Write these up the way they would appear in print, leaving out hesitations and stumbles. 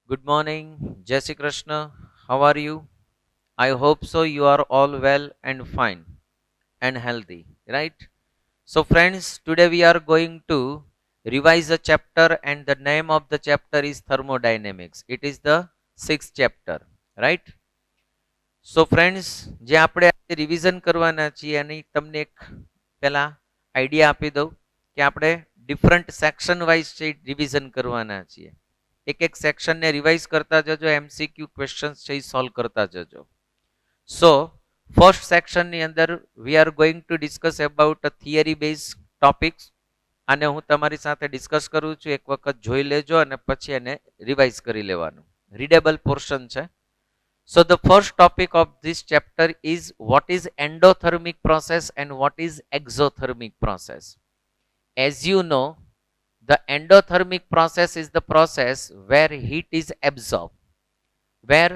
Good morning, Jai Shri Krishna. How are you? I hope so. You are all well and fine and healthy, right? So, friends, today we are going to revise a chapter, and the name of the chapter is Thermodynamics. It is the sixth chapter, right? So, friends, જે આપણે આજે revision કરવાના છીએ એની તમને એક પહેલા idea આપી દઉં કે આપણે ડિફરન્ટ સેક્શન વાઇઝ છે રિવિઝન કરવાના છીએ. એક એક સેક્શનને રિવાઇઝ કરતા જજો, એમસીક્યુ ક્વેશ્ચન્સ છે એ સોલ્વ કરતા જજો. સો ફર્સ્ટ સેક્શનની અંદર વી are going to discuss about a theory base topics. આને હું તમારી સાથે ડિસ્કસ કરું છું, એક વખત જોઈ લેજો અને પછી એને રિવાઇઝ કરી લેવાનું. રીડેબલ પોર્શન છે. So the first topic of this chapter is what is endothermic process and what is exothermic process. As you know, the endothermic process is the process where heat is absorbed, where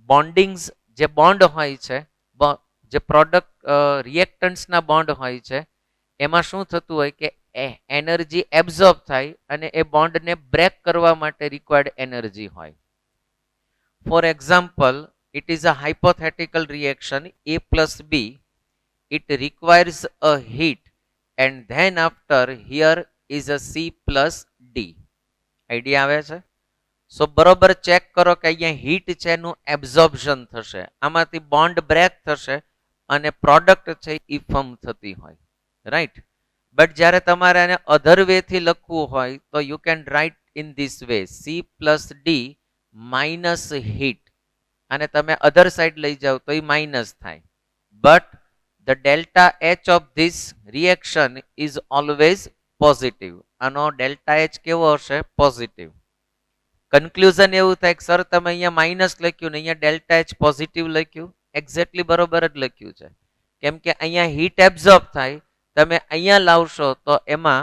bondings જે bond હોય છે, જે product રિએક્ટન્ટ્સના bond હોય છે, એમાં શું થતું હોય કે એનર્જી એબ્ઝોર્બ થાય અને એ બોન્ડને બ્રેક કરવા માટે રિક્વાયર્ડ એનર્જી હોય. For example, it is a hypothetical reaction A plus B. It requires a heat and then after here is a C plus D. Idea આવે છે? સો બરોબર ચેક કરો કે અહીંયા હીટ છે એનું એબ્ઝોર્પ્શન થશે, આમાંથી બોન્ડ બ્રેક થશે અને પ્રોડક્ટ છે એ ફોર્મ થતી હોય, રાઈટ? બટ જ્યારે તમારે એને અધર વેથી લખવું હોય તો you can write in this way, C plus D minus heat, અને તમે અધર સાઈડ લઈ જાઓ તો એ માઇનસ થાય. But the delta H of this reaction is always positive. આનો ડેલ્ટા એચ કેવો હશે? પોઝિટિવ. કન્ક્લુઝન એવું થાય કે સર તમે અહીંયા માઇનસ લખ્યું ને અહીંયા ડેલ્ટા એચ પોઝિટિવ લખ્યું. એક્ઝેક્ટલી બરોબર જ લખ્યું છે, કેમ કે અહીંયા હીટ એબ્ઝોર્બ થાય, તમે અહીંયા લાવશો તો એમાં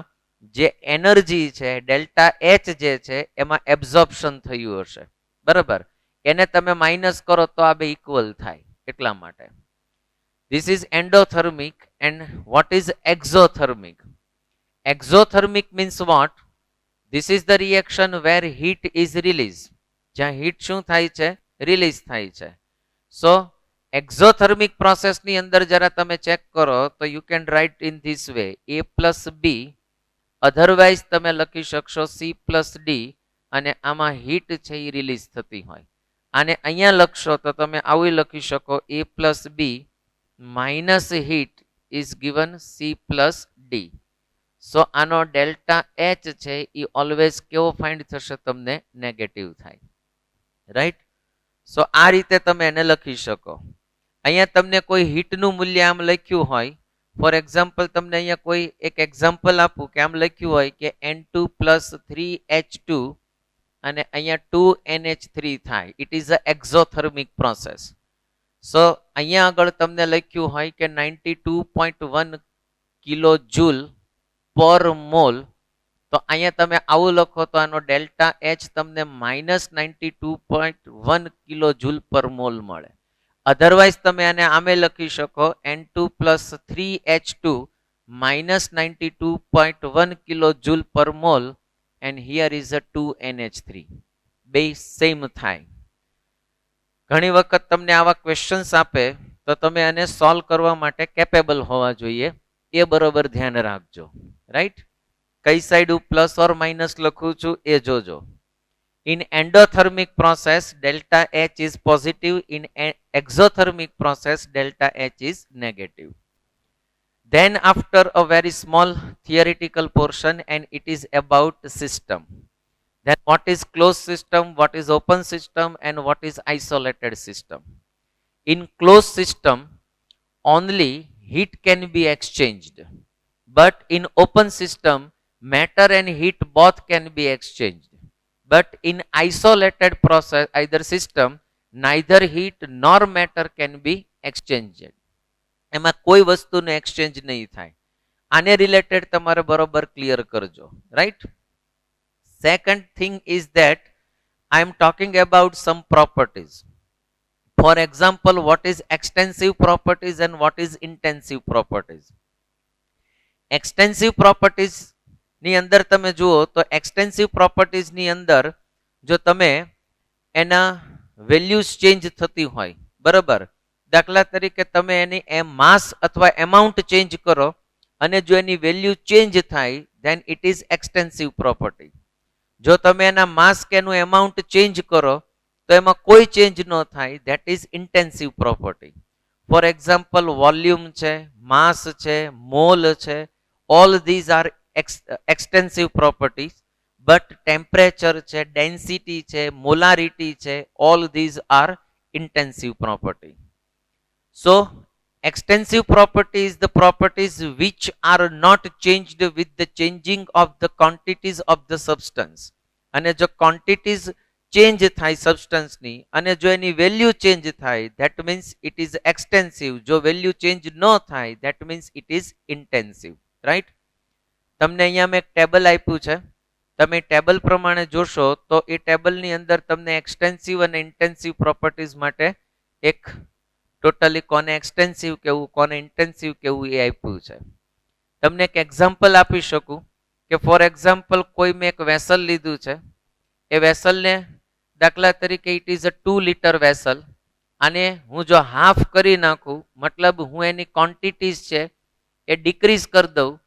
જે એનર્જી છે ડેલ્ટા એચ જે છે એમાં એબ્ઝોર્પ્શન થયું હશે, બરાબર? એને તમે માઇનસ કરો તો આ બે ઇક્વલ થાય, એટલા માટે. This is endothermic and what is exothermic? Exothermic means what? This is the reaction where heat is released. જ્યાં હીટ શું થાય છે? રિલીઝ થાય છે. સો એક્ઝોથર્મિક પ્રોસેસની અંદર જરા તમે ચેક કરો તો you can write in this way, A plus B, otherwise તમે લખી શકશો C પ્લસ ડી, અને આમાં હીટ છે એ રિલીઝ થતી હોય. આને અહીંયા લખશો તો તમે આવું લખી શકો, A plus B minus heat is given C plus D. So આનો ડેલ્ટા એચ છે એ ઓલવેઝ કેવો ફાઇન્ડ થશે? તમને નેગેટિવ થાય, રાઈટ? સો આ રીતે તમે એને લખી શકો. અહીંયા તમને કોઈ હીટનું મૂલ્ય આમ લખ્યું હોય, ફોર એક્ઝામ્પલ તમને અહીંયા કોઈ એક એક્ઝામ્પલ આપું કે આમ લખ્યું હોય કે N2 પ્લસ 3H2 અને અહીંયા 2NH3 થાય. It is a exothermic process. So અહીંયા આગળ તમને લખ્યું હોય કે 92.1 કિલો જૂલ પર મોલ, તો અહીંયા તમે આવું લખો તો આનો ડેલ્ટા એચ તમને -92.1 કિલો જૂલ પર મોલ મળે. અધરવાઇઝ તમે આને આમે લખી શકો, N2 plus 3H2 -92.1 kilo joule per mole and here is a 2NH3. બે સેમ થાય. ઘણી વખત તમને આવા ક્વેશ્ચન્સ આપે તો તમે આને સોલ્વ કરવા માટે કેપેબલ હોવા જોઈએ, એ બરોબર ધ્યાન રાખજો, રાઈટ? કઈ સાઈડ હું પ્લસ ઓર માઇનસ લખું છું એ જોજો. In endothermic process delta H is positive, in exothermic process delta H is negative. Then after a very small theoretical portion, and it is about system. Then what is closed system, what is open system, and what is isolated system? In closed system only heat can be exchanged, but in open system matter and heat both can be exchanged. But in isolated process, either system, neither heat nor matter can be exchanged. એમાં કોઈ વસ્તુનું exchange નહીં થાય. આને related તમારે બરોબર clear કરજો, right? Second thing is that I am talking about some properties. For example, what is extensive properties and what is intensive properties? Extensive properties ની અંદર તમે જુઓ તો એક્સટેન્સિવ પ્રોપર્ટીઝની અંદર જો તમે એના વેલ્યુઝ ચેન્જ થતી હોય, બરાબર. દાખલા તરીકે તમે એની માસ અથવા એમાઉન્ટ ચેન્જ કરો અને જો એની વેલ્યુ ચેન્જ થાય than it is extensive property. જો તમે એના માસ કે એનું એમાઉન્ટ ચેન્જ કરો તો એમાં કોઈ ચેન્જ ન થાય, that is intensive property. For example volume છે, માસ છે, મોલ છે, all these are extensive properties. But temperature છે, ડેન્સિટી છે, મોલારિટી છે, all these are intensive property. So extensive property is the properties which are not changed with the changing of the quantities of the substance. અને જો quantities change થાય સબસ્ટન્સની અને જો એની value change થાય that means it is extensive. જો value change ન થાય that means it is intensive. Right. તમને અહીંયા મેં એક ટેબલ આપ્યું છે, તમે ટેબલ પ્રમાણે જોશો તો એ ટેબલની અંદર તમને એક્સટેન્સિવ અને ઇન્ટેન્સિવ પ્રોપર્ટીઝ માટે એક ટોટલી કોને એક્સટેન્સિવ કેવું કોને ઇન્ટેન્સિવ કેવું એ આપ્યું છે. તમને એક એક્ઝામ્પલ આપી શકું કે ફોર એક્ઝામ્પલ કોઈ મેં એક વેસલ લીધું છે, એ વેસલને દાખલા તરીકે it is a 2 litre vessel, અને હું જો હાફ કરી નાખું મતલબ હું એની ક્વોન્ટિટીઝ છે એ ડિક્રીઝ કરી દઉં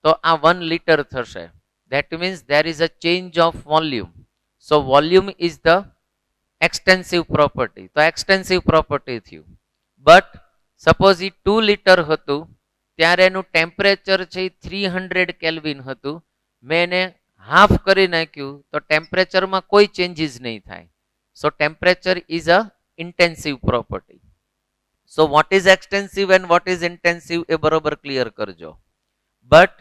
તો આ 1 લિટર થશે. That means there is a change of volume. So volume is the extensive property. તો extensive property થયું. But suppose એ 2 લિટર હતું ત્યારે એનું ટેમ્પરેચર છે 300 કેલ્વિન હતું, મેં એને હાફ કરી નાખ્યું તો ટેમ્પરેચરમાં કોઈ ચેન્જીસ નહીં થાય. So temperature is a intensive property. So what is extensive and what is intensive એ બરોબર ક્લિયર કરજો. But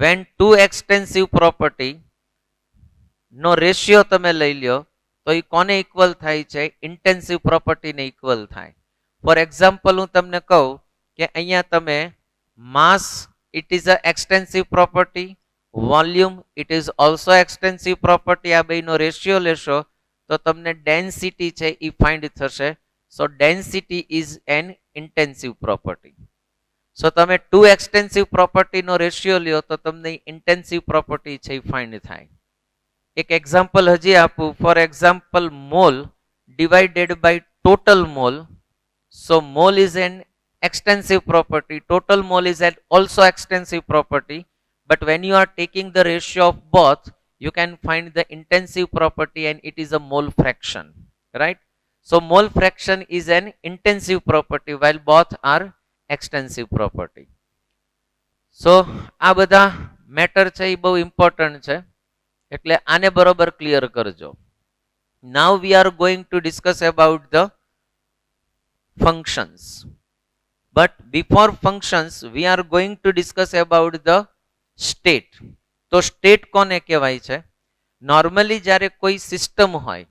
when two extensive property નો રેશિયો તમે લઈ લ્યો તો એ કોને ઇક્વલ થાય છે? ઇન્ટેન્સિવ પ્રોપર્ટીને ઇક્વલ થાય. ફોર એક્ઝામ્પલ હું તમને કહું કે અહીંયા તમે mass it is a extensive property, volume it is also extensive property, આ બેનો રેશિયો લેશો તો તમને ડેન્સિટી છે એ ફાઇન્ડ થશે. So density is an intensive property. So તમે 2 એક્સટેન્સિવ પ્રોપર્ટીનો રેશિયો લ્યો તો તમને ઇન્ટેન્સિવ પ્રોપર્ટી છે એ ફાઇન્ડ થાય. એક એક્ઝામ્પલ હજી આપું. For example mole divided by total mole. So mole is an extensive property, total mole is an also extensive property, but when you are taking the ratio of both you can find the intensive property and it is a mole fraction, right? So mole fraction is an intensive property while both are extensive property. So આ બધા matter છે એ બહુ important છે એટલે આને બરોબર clear કરજો. Now we are going to discuss about the functions. But before functions we are going to discuss about the state. તો સ્ટેટ કોને કહેવાય છે? નોર્મલી જ્યારે કોઈ સિસ્ટમ હોય,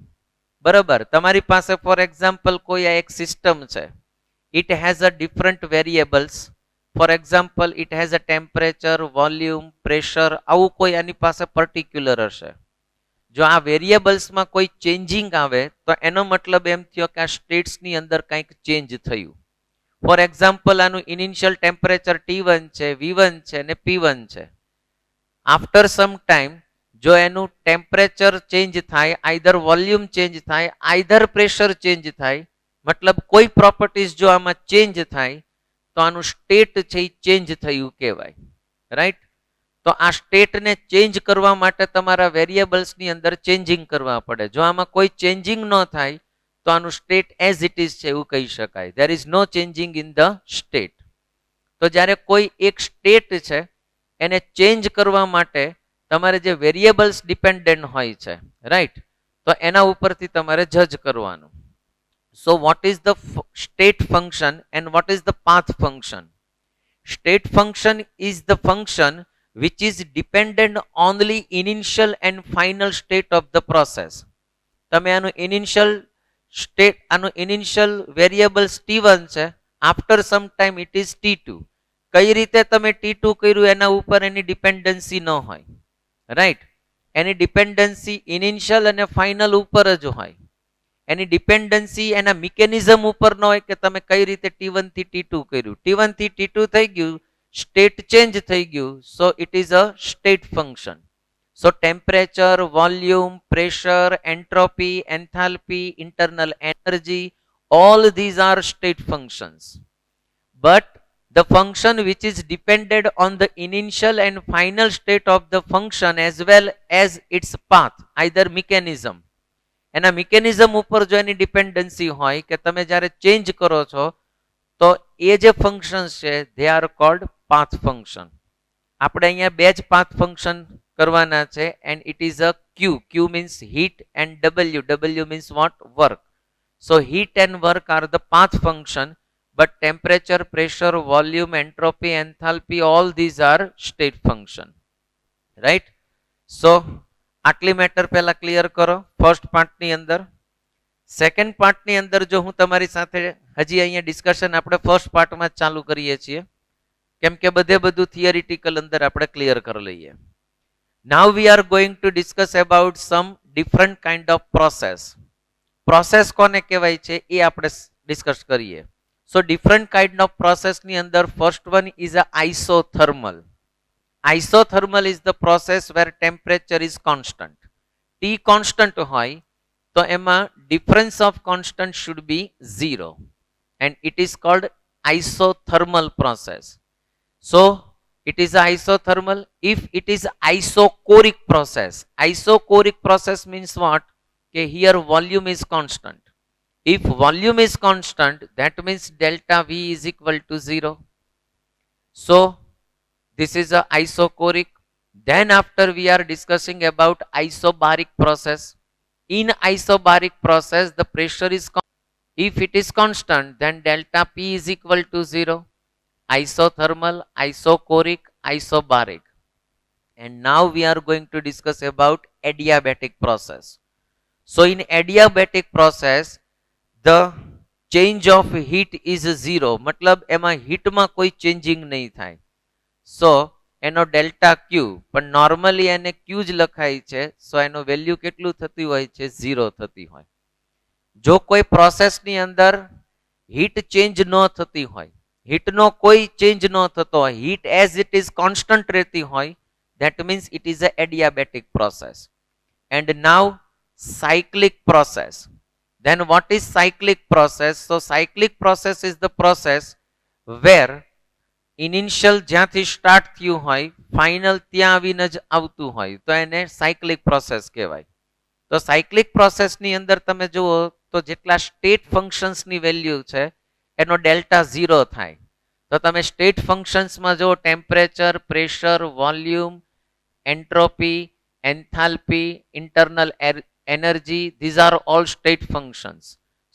બરાબર, તમારી પાસે ફોર એક્ઝામ્પલ કોઈ આ એક સિસ્ટમ છે, it has a different variables. For example it has a temperature, volume, pressure, આવું કોઈ આની પાસે પર્ટિક્યુલર હશે. જો આ વેરિયેબલ્સમાં કોઈ ચેન્જિંગ આવે તો એનો મતલબ એમ થયો કે આ સ્ટેટ્સની અંદર કંઈક ચેન્જ થયું. ફોર એક્ઝામ્પલ આનું ઇનિશિયલ ટેમ્પરેચર T1 છે, V1 છે અને P1 છે. આફ્ટર સમ ટાઈમ જો એનું ટેમ્પરેચર ચેન્જ થાય, આઈધર વોલ્યુમ ચેન્જ થાય, આઈધર પ્રેશર ચેન્જ થાય, મતલબ કોઈ પ્રોપર્ટીઝ જો આમાં ચેન્જ થાય તો આનું સ્ટેટ છે એ ચેન્જ થયું કહેવાય. રાઈટ. તો આ સ્ટેટને ચેન્જ કરવા માટે તમારા વેરિયેબલ્સની અંદર ચેન્જિંગ કરવા પડે. જો આમાં કોઈ ચેન્જિંગ ન થાય તો આનું સ્ટેટ એઝ ઇટ ઇઝ છે એવું કહી શકાય. There is no changing in the state. તો જ્યારે કોઈ એક સ્ટેટ છે એને ચેન્જ કરવા માટે તમારે જે વેરિયેબલ્સ ડિપેન્ડન્ટ હોય છે, રાઈટ, તો એના ઉપરથી તમારે જજ કરવાનું. સો what is the state function and what is the path function? State function is the function which is dependent only initial and final state of the process. તમે આનું ઇનિશિયલ સ્ટેટ, આનું ઇનિશિયલ વેરિયેબલ્સ T1 છે, after some time it is T2. કઈ રીતે તમે T2 કર્યું એના ઉપર એની ડિપેન્ડન્સી ન હોય, રાઈટ. એની ડિપેન્ડન્સી ઇનિશિયલ અને ફાઇનલ ઉપર જ હોય. એની ડિપેન્ડન્સી એના મિકેનિઝમ ઉપર ન હોય કે તમે કઈ રીતે T1 થી T2 કર્યું. T1 થી T2 થઈ ગયું, સ્ટેટ ચેન્જ થઈ ગયું, so it is a state function. So temperature, volume, pressure, entropy, enthalpy, internal energy, all these are state functions. But the function which is dependent on the initial and final state of the function as well as its path, either mechanism, એના mechanism ઉપર જો એની dependency હોય કે તમે જ્યારે change કરો છો તો એ જે ફંક્શન્સ છે they are cold path function. આપણે અહીંયા બે જ પાથ ફંક્શન કરવાના છે and it is a Q. Q means heat and W. W means what? Work. So heat and work are the path function, but temperature, pressure, volume, entropy, enthalpy, all these are state function, right? So આટલી matter પહેલા clear કરો first પાર્ટની અંદર. Second પાર્ટની અંદર જો હું તમારી સાથે હજી અહીંયા ડિસ્કશન આપણે ફર્સ્ટ પાર્ટમાં જ ચાલુ કરીએ છીએ કેમ કે બધું થિયરિટિકલ અંદર આપણે ક્લિયર કરી લઈએ. Now we are going to discuss about some different kind of process. Process કોને કહેવાય છે એ આપણે ડિસ્કસ કરીએ. So different kind of process ની અંદર first one is a isothermal. Isothermal is the process where temperature is constant. T constant હોય તો એમાં difference of constant should be 0 and it is called isothermal process. So it is a isothermal. If it is isochoric process, isochoric process means what? Okay, here volume is constant. If volume is constant, that means delta V is equal to 0. So this is a isochoric. Then after we are discussing about isobaric process. In isobaric process, the pressure is constant. If it is constant, then delta P is equal to 0. Isothermal, isochoric, isobaric. And now we are going to discuss about adiabatic process. So in adiabatic process, the change of heat is 0. मतलब એમાં હીટમાં કોઈ changing નહીં થાય. સો એનો delta ક્યુ, પણ normally એને ક્યુ જ લખાય છે. સો એનો વેલ્યુ કેટલું થતી હોય છે? 0 થતી હોય. જો કોઈ પ્રોસેસની અંદર હીટ ચેન્જ ન થતી હોય, હીટનો કોઈ ચેન્જ ન થતો હોય, heat as it is constant રહેતી હોય, that means it is a adiabatic process. And now cyclic process. Then what is cyclic process? So cyclic process is the process where initial જ્યાંથી સ્ટાર્ટ થયું હોય final ત્યાં આવીને જ આવતું હોય તો એને સાયક્લિક પ્રોસેસ કહેવાય. તો સાયક્લિક પ્રોસેસની અંદર તમે જુઓ તો જેટલા સ્ટેટ ફંક્શન્સની વેલ્યુ છે એનો ડેલ્ટા 0 થાય. તો તમે સ્ટેટ ફંક્શન્સમાં જુઓ temperature, pressure, volume, entropy, enthalpy, internal energy, these are all state functions.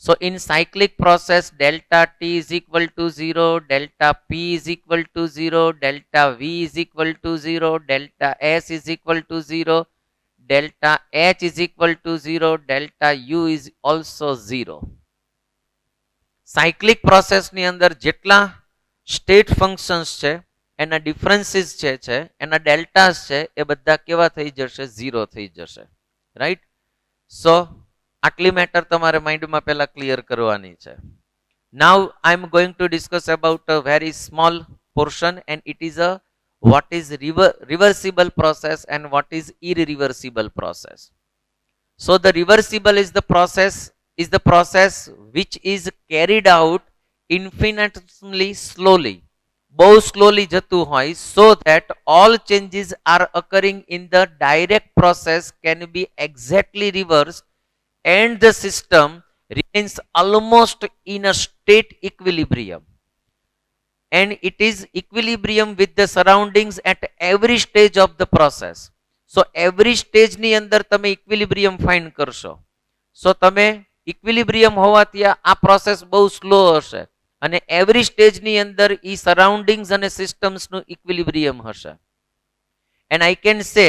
So in cyclic process, delta T is equal to 0, delta P is equal to 0, delta V is equal to 0, delta S is equal to 0, delta H is equal to 0, delta U is also 0. Cyclic process ની અંદર જેટલા state functions છે એના differences છે એના deltas છે એ બધા કેવા થઈ જશે? 0 થઈ જશે, right? So આટલી મેટર તમારે માઇન્ડમાં પહેલા ક્લિયર કરવાની છે. Now I am going to discuss about a very small portion and it is a what is reversible process and what is irreversible process. So the reversible is the process which is carried out infinitesimally slowly. બહુ slowly જતું હોય so that all changes are occurring in the direct process can be exactly reversed and the system remains almost in a state equilibrium. And it is equilibrium with the surroundings at every stage of the process. So every stage ની અંદર તમે equilibrium find કરશો. So તમે equilibrium હોવાથી આ process બહુ slow હશે અને એવરી સ્ટેજની અંદર ઈ સરાઉન્ડિંગ્સ અને સિસ્ટમ્સનું ઇક્વિલિબ્રિયમ હશે. એન્ડ આઈ કેન સે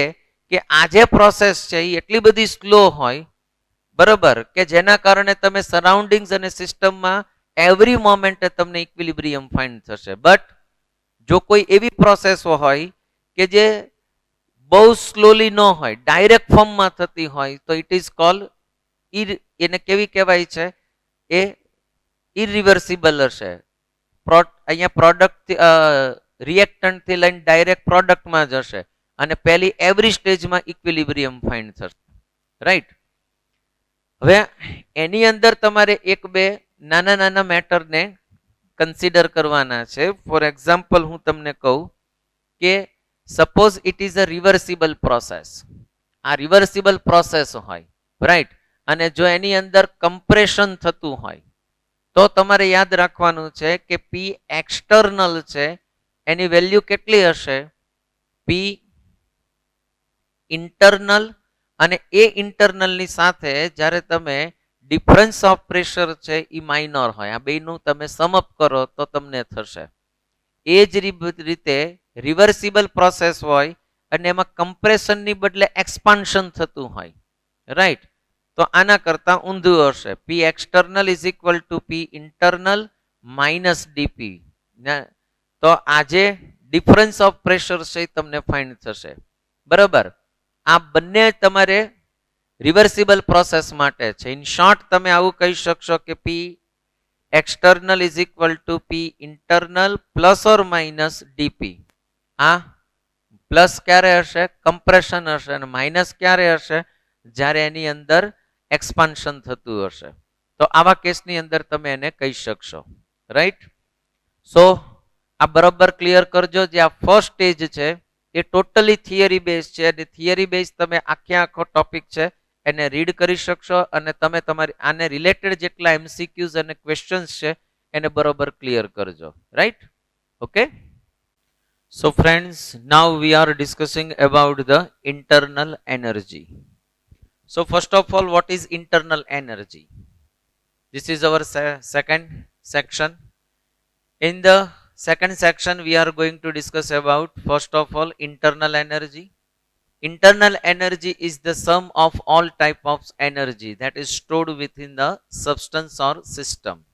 કે આ જે પ્રોસેસ છે એ એટલી બધી સ્લો હોય બરાબર કે જેના કારણે તમે સરાઉન્ડિંગ્સ અને સિસ્ટમમાં એવરી મોમેન્ટે તમને ઇક્વિલિબ્રિયમ ફાઇન્ડ થશે. બટ જો કોઈ એવી પ્રોસેસો હોય કે જે બહુ સ્લોલી ન હોય, ડાયરેક્ટ ફોર્મમાં થતી હોય તો ઇટ ઇઝ કોલ્ડ એને કેવી કહેવાય છે? એ ઇરિવર્સિબલ હશે. અહીંયા પ્રોડક્ટ રિએક્ટન્ટથી લઈને ડાયરેક્ટ પ્રોડક્ટમાં જશે. અને પહેલી એવરી સ્ટેજમાં ઇક્વિલિબ્રિયમ ફાઇન્ડ થશે, રાઈટ. હવે એની અંદર તમારે એક બે નાના નાના મેટરને કન્સિડર કરવાના છે. ફોર એક્ઝામ્પલ હું તમને કહું કે suppose it is a reversible process. આ રિવર્સિબલ પ્રોસેસ હોય, રાઈટ, અને જો એની અંદર કમ્પ્રેશન થતું હોય તો તમારે યાદ રાખવાનું છે કે પી એક્સટર્નલ છે એની વેલ્યુ કેટલી હશે? પી ઇન્ટરનલ, અને એ ઇન્ટરનલની સાથે જ્યારે તમે ડિફરન્સ ઓફ પ્રેશર છે એ માઇનોર હોય. આ બેનું તમે સમઅપ કરો તો તમને થશે. એ જ રીતે રિવર્સિબલ પ્રોસેસ હોય અને એમાં કમ્પ્રેશનની બદલે એક્સપાન્શન થતું હોય, રાઈટ, તો આના કરતા ઊંધું હશે. પી external is equal to P internal minus DP. તો આજે ડિફરન્સ ઓફ પ્રેશર છે એ તમને ફાઇન્ડ થશે, બરાબર. આ બંને તમારે રિવર્સિબલ પ્રોસેસ માટે છે. ઇન શોર્ટ તમે આવું કહી શકશો કે પી external is equal to P internal plus or minus DP. આ પ્લસ ક્યારે હશે? કમ્પ્રેશન હશે, અને માઇનસ ક્યારે હશે? જ્યારે એની અંદર એક્સપાન્શન થતું હશે. તો આવા કેસની અંદર તમે એને કહી શકશો, રાઈટ. સો આ બરોબર ક્લિયર કરજો. જે આ ફર્સ્ટ સ્ટેજ છે એ ટોટલી થિયરી બેઝ છે, અને થિયરી બેઝ તમે આખો ટોપિક છે એને રીડ કરી શકશો, અને તમે તમારી આને રિલેટેડ જેટલા એમસીક્યુઝ અને ક્વેશ્ચન્સ છે એને બરોબર ક્લિયર કરજો, right. Okay. So friends, now we are discussing about the internal energy. So first of all, what is internal energy? This is our second section. In the second section, we are going to discuss about, first of all, internal energy. Internal energy is the sum of all type of energy that is stored within the substance or system.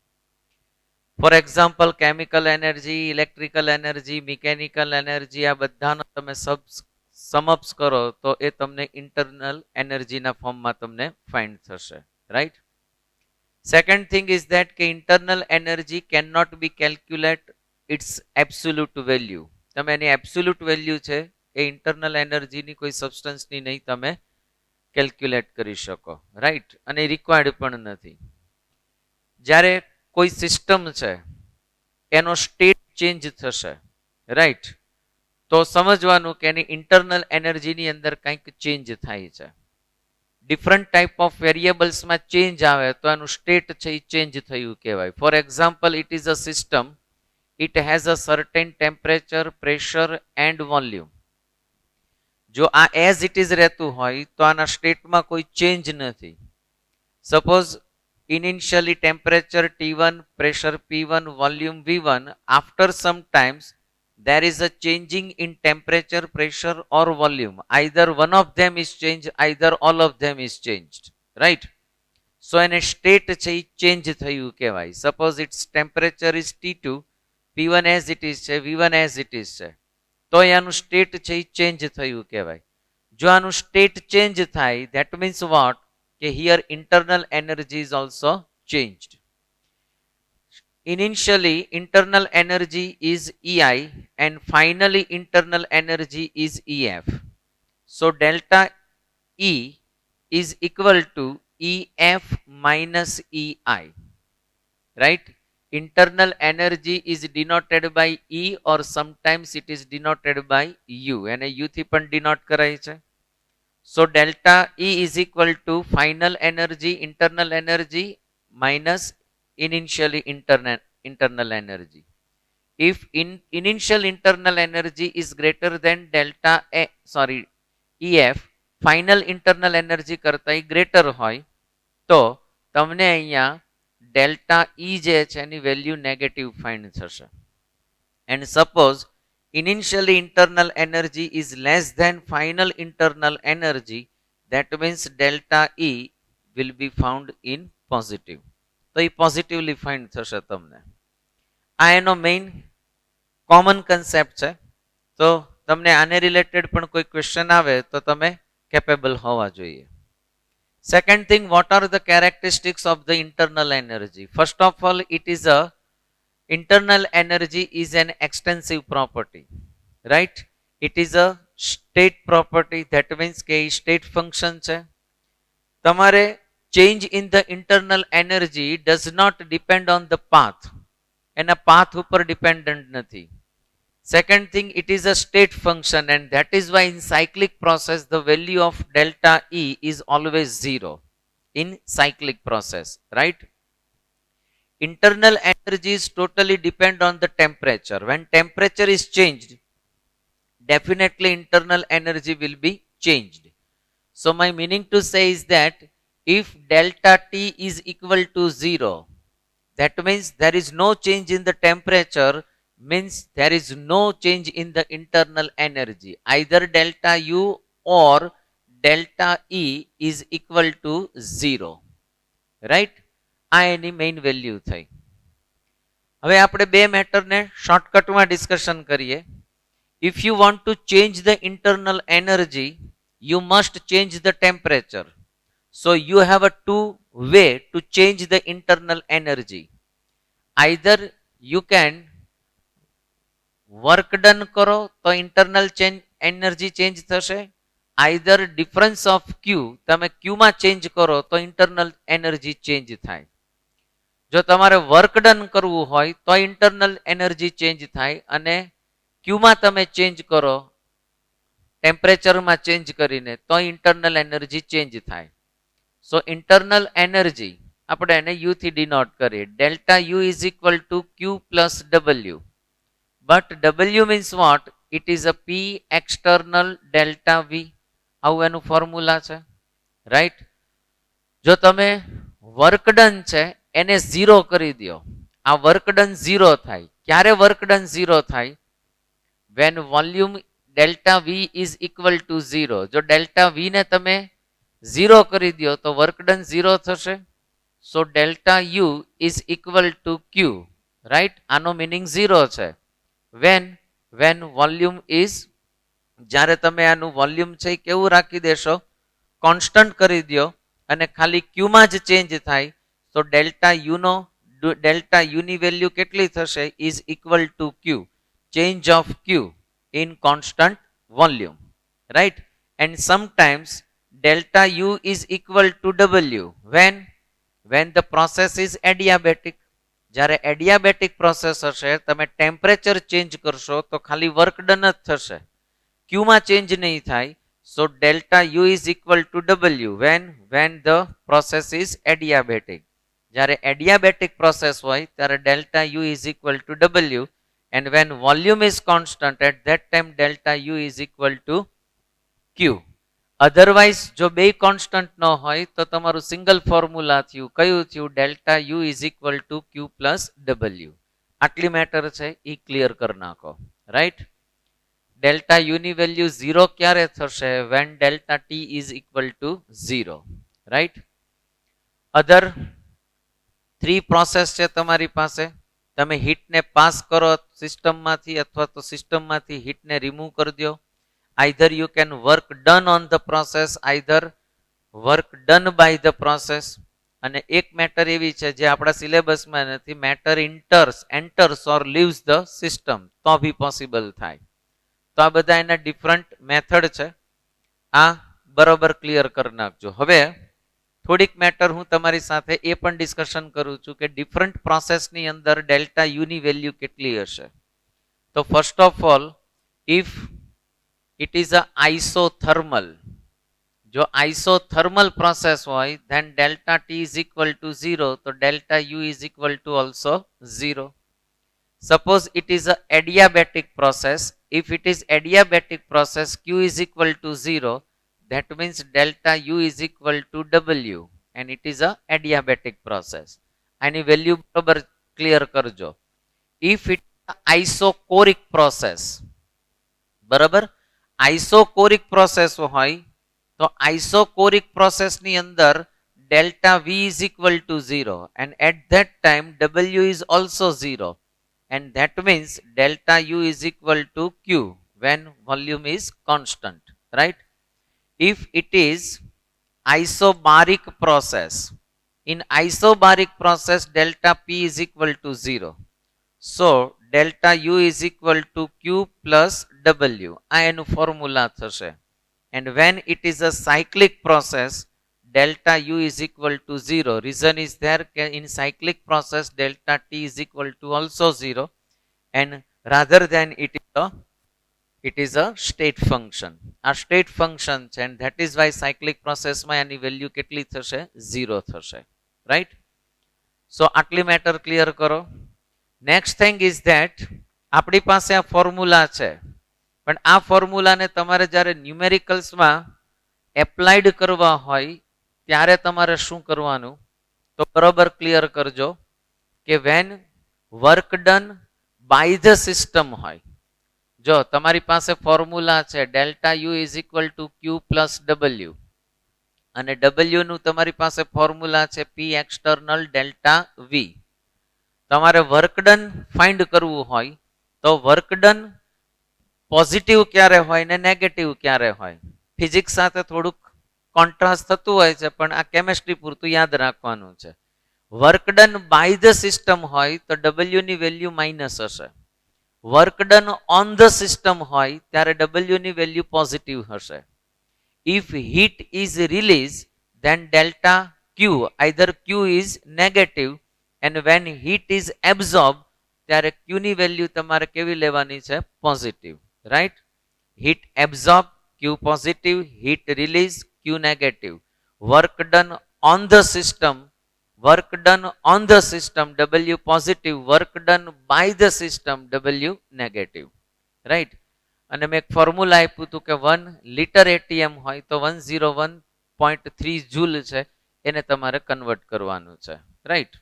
For example, chemical energy, electrical energy, mechanical energy, આ બધાનો તમે સમઅપ્સ કરો તો એ તમને internal એનર્જીના ફોર્મમાં તમને find થશે, right. Second thing is that કે internal energy can not be calculate its absolute value. તમે એની એબ્સોલ્યુટ વેલ્યુ છે એ ઇન્ટરનલ એનર્જીની કોઈ સબસ્ટન્સની નહીં તમે કેલ્ક્યુલેટ કરી શકો, રાઈટ, અને રિક્વાયર્ડ પણ નથી. જ્યારે કોઈ સિસ્ટમ છે એનો સ્ટેટ ચેન્જ થશે, રાઈટ, તો સમજવાનું કે એની ઇન્ટરનલ એનર્જીની અંદર કંઈક ચેન્જ થાય છે. ડિફરન્ટ ટાઈપ ઓફ વેરિયેબલ્સમાં ચેન્જ આવે તો એનું સ્ટેટ છે એ ચેન્જ થયું કહેવાય. For example, it is a system, it has a certain temperature, pressure and volume. જો આ એઝ ઇટ ઇઝ રહેતું હોય તો આના સ્ટેટમાં કોઈ ચેન્જ નથી. Suppose initially temperature T1, pressure P1, volume V1, after some times there is a changing in temperature, pressure or volume. Either one of them is changed, either all of them is changed, right. So an state છે change થયું કહેવાય. Suppose its temperature is T2, P1 as it is છે, V1 as it is છે, તો એનું state છે change થયું કહેવાય. જો આનું સ્ટેટ ચેન્જ થાય, that means what? Here internal energy is also changed. Initially internal energy is EI and finally internal energy is EF. So delta E is equal to EF minus EI, right. Internal energy is denoted by E or sometimes it is denoted by U, and U થી પણ denote કરાય છે. So delta E is equal to final energy, internal energy minus initially internal energy. If initial internal energy is greater than delta EF, final internal energy કરતા greater હોય તો તમને અહીંયા delta E જે છે એની વેલ્યુ નેગેટિવ ફાઇન્ડ થશે. And suppose initially internal energy is less than final internal energy, that means delta E will be found in positive. તો એ positively find થશે તમને. આ એનો મેઇન કોમન કન્સેપ્ટ છે. તો તમને આને રિલેટેડ પણ કોઈ ક્વેશ્ચન આવે તો તમે કેપેબલ હોવા જોઈએ. Second thing, what are the characteristics of the internal energy? First of all, it is a internal energy is an extensive property, right. It is a state property, that means કે એ state function છે. તમારે change in the internal energy does not depend on the path, એના path ઉપર dependent નથી. Second thing, it is a state function, and that is why in cyclic process the value of delta E is always 0 in cyclic process, right? Internal energies totally depend on the temperature. When temperature is changed, definitely internal energy will be changed. So my meaning to say is that if delta T is equal to 0, that means there is no change in the temperature, means there is no change in the internal energy. Either delta U or delta E is equal to 0. Right? આ એની main value થઈ. હવે આપણે બે મેટરને શોર્ટકટમાં discussion કરીએ. If you want to change the internal energy, you must change the temperature. So you have a two way to change the internal energy. Either you can work done કરો તો internal energy change થશે. Either difference of ક્યુ, તમે ક્યુમાં change કરો તો internal energy change થાય. જો તમારે work done કરવું હોય તો ઇન્ટરનલ એનર્જી ચેન્જ થાય, અને ક્યુમાં તમે ચેન્જ કરો ટેમ્પરેચરમાં ચેન્જ કરીને તો ઇન્ટરનલ એનર્જી ચેન્જ થાય. સો ઇન્ટરનલ એનર્જી આપણે એને યુ થી ડિનોટ કરીએ. Delta U is equal to Q plus W. But W means what? It is a P external delta V. આવું એનું ફોર્મ્યુલા છે, રાઈટ? જો તમે વર્ક ડન છે એને 0 કરી દો, આ વર્ક ડન 0 થાય. ક્યારે વર્ક ડન 0 થાય? When volume delta V is equal to 0. જો delta V ને તમે 0 કરી દો તો વર્ક ડન 0 થશે. So delta U is equal to Q, right? આનો મીનિંગ 0 છે. when volume is, જ્યારે તમે આનું વોલ્યુમ છે કેવું રાખી દેશો? કોન્સ્ટન્ટ કરી દો અને ખાલી ક્યુમાં જ ચેન્જ થાય. તો ડેલ્ટા યુની વેલ્યુ કેટલી થશે? Is equal to Q, change of Q in constant volume, right? And sometimes delta U is equal to W when the process is adiabatic. જ્યારે એડિયાબેટિક પ્રોસેસ હશે, તમે ટેમ્પરેચર ચેન્જ કરશો તો ખાલી વર્ક ડન જ થશે, ક્યુમાં ચેન્જ નહીં થાય. So delta U is equal to W when the process is adiabatic. જ્યારે એડિયાબેટિક પ્રોસેસ હોય ત્યારે delta U is equal to W, and when volume is constant at that time delta U is equal to Q. Otherwise જો બે constant ન હોય તો તમારું single formula થયું, કયું થયું? Delta U is equal to Q plus W. આટલી મેટર છે એ ક્લિયર કરી નાખો, રાઈટ? ડેલ્ટા યુ ની વેલ્યુ 0 ક્યારે થશે? When delta T is equal to 0, right? Other 3 process છે તમારી પાસે. તમે હીટને પાસ કરો સિસ્ટમમાંથી અથવા તો સિસ્ટમમાંથી હીટને રિમૂવ કરી દો. Either you can work done on the process, either work done by the process. અને એક મેટર એવી છે જે આપણા સિલેબસમાં નથી, matter enters or leaves the system, તો બી પોસિબલ થાય. તો આ બધા એના ડિફરન્ટ મેથડ છે. આ બરોબર ક્લિયર કરી નાખજો. હવે થોડીક મેટર હું તમારી સાથે એ પણ ડિસ્કશન કરું છું કે ડિફરન્ટ પ્રોસેસની અંદર ડેલ્ટા યુ ની વેલ્યુ કેટલી હશે. તો first of all, if it is a isothermal, જો isothermal process હોય then delta t is equal to 0, so delta u is equal to also 0. Suppose it is a adiabatic process. If it is adiabatic process, q is equal to 0, that means delta u is equal to w, and it is a adiabatic process. આની value બરાબર clear કરજો. If it is isochoric process, બરાબર, આઇસોકોરિક process હોય તો આઇસોકોરિક પ્રોસેસની અંદર delta V is equal to 0, and at that time W is also 0, and that means delta U is equal to Q when volume is constant, right? If it is isobaric process, in isobaric process delta P is equal to 0, so delta U is equal to Q plus W આ એનું formula થશે. And when it is a cyclic process, delta U is equal to 0. Reason is there in cyclic process delta T is equal to also 0, and rather than it is a state function. આ state function છે, and that is why cyclic process માં એની value કેટલી થશે? 0 થશે. Right? So આટલી matter clear કરો. Next thing is that આપણી પાસે આ ફોર્મ્યુલા છે, પણ આ ફોર્મ્યુલાને તમારે જ્યારે ન્યુમેરિકલ્સમાં એપ્લાઇડ કરવા હોય ત્યારે તમારે શું કરવાનું? તો બરોબર ક્લિયર કરજો કે when work done by the system હોય, જો તમારી પાસે ફોર્મ્યુલા છે delta U is equal to Q plus W, અને ડબલ્યુ નું તમારી પાસે ફોર્મ્યુલા છે પી એક્સટર્નલ ડેલ્ટા વી. તમારે વર્કડન ફાઇન્ડ કરવું હોય તો વર્કડન પોઝિટિવ ક્યારે હોય ને નેગેટિવ ક્યારે હોય? ફિઝિક્સ સાથે થોડુંક કોન્ટ્રાસ્ટ થતું હોય છે, પણ આ કેમેસ્ટ્રી પૂરતું યાદ રાખવાનું છે. વર્કડન બાય ધ સિસ્ટમ હોય તો ડબલ્યુ ની વેલ્યુ માઇનસ હશે. વર્કડન ઓન ધ સિસ્ટમ હોય ત્યારે ડબલ્યુ ની વેલ્યુ પોઝિટિવ હશે. If heat is released, then delta Q, either Q is negative, and when heat is absorbed, ત્યારે Q ની વેલ્યુ તમારે કેવી લેવાની છે? Positive. Right? Heat absorb Q positive, heat release Q negative. Work done on the system, work done on the system W positive, work done by the system W negative. Right? અને મેં એક formula આપ્યું હતું કે 1 litre ATM હોય તો 101.3 joule છે, એને તમારે કન્વર્ટ કરવાનું છે. રાઈટ?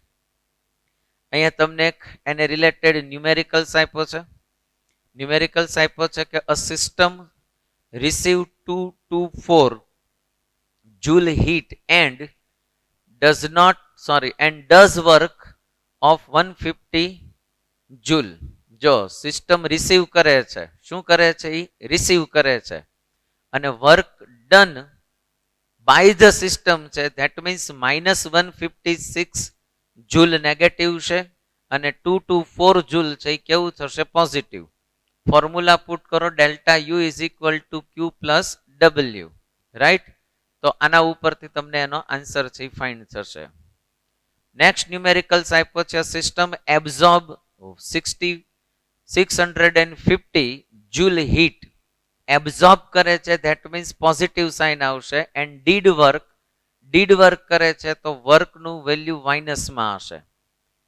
અહીંયા તમને એક એને રિલેટેડ ન્યુમેરિકલ્સ આપ્યો છે. ન્યુમેરિકલ્સ આપ્યો છે કે a system receive 224 joule heat and does work of 150 joule. જો સિસ્ટમ રિસીવ કરે છે, શું કરે છે? એ રિસીવ કરે છે, અને work done by the system છે, ધેટ મીન્સ -156 જૂલ નેગેટિવ છે, અને 224 જૂલ છે એ કેવું થશે? પોઝિટિવ. ફોર્મ્યુલા પુટ કરો delta U is equal to Q plus W. Right? તો આના ઉપરથી તમને એનો આન્સર છે એ ફાઇન્ડ થશે. નેક્સ્ટ ન્યુમેરિકલ્સ આપ્યો છે system absorb 650 joule heat absorb કરે છે, ધેટ મીન્સ પોઝિટિવ સાઇન આવશે. એન્ડ ડીડ વર્ક કરે છે તો વર્કનું વેલ્યુ માઇનસમાં હશે.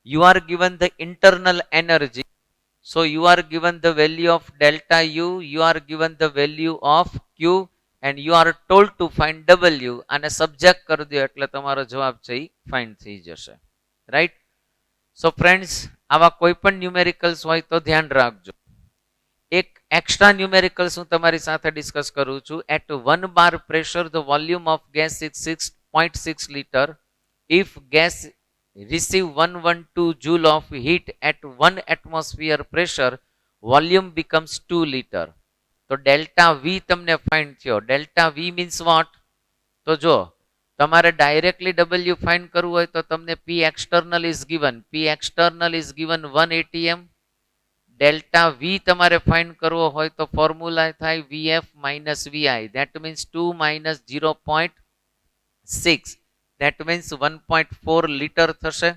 You are given the internal energy, so you are given the value of delta you, you are given the value of Q, and you are told to find W. અને subject કરી દો એટલે તમારો જવાબ છે એ find થઈ જશે. રાઈટ? સો ફ્રેન્ડ્સ, આવા કોઈ પણ ન્યુમેરિકલ્સ હોય તો ધ્યાન રાખજો. એક એક્સ્ટ્રા ન્યુમેરિકલ્સ હું તમારી સાથે ડિસ્કસ કરું છું. At 1 bar pressure the volume of gas is 6.6 liter. If gas receive 112 joule of heat at 1 atmosphere pressure, volume becomes 2 liter. તો ડેલ્ટા વી તમને ફાઇન્ડ થયો. Delta V means what? તો જો તમારે ડાયરેક્ટલી ડબલ્યુ ફાઇન્ડ કરવું હોય તો તમને P external is given. P external is given 1 atm. Delta V તમારે ફાઇન્ડ કરવો હોય તો ફોર્મ્યુલા થાય VF minus VI, that means 2 minus 0.6, that means 1.4 litre થશે.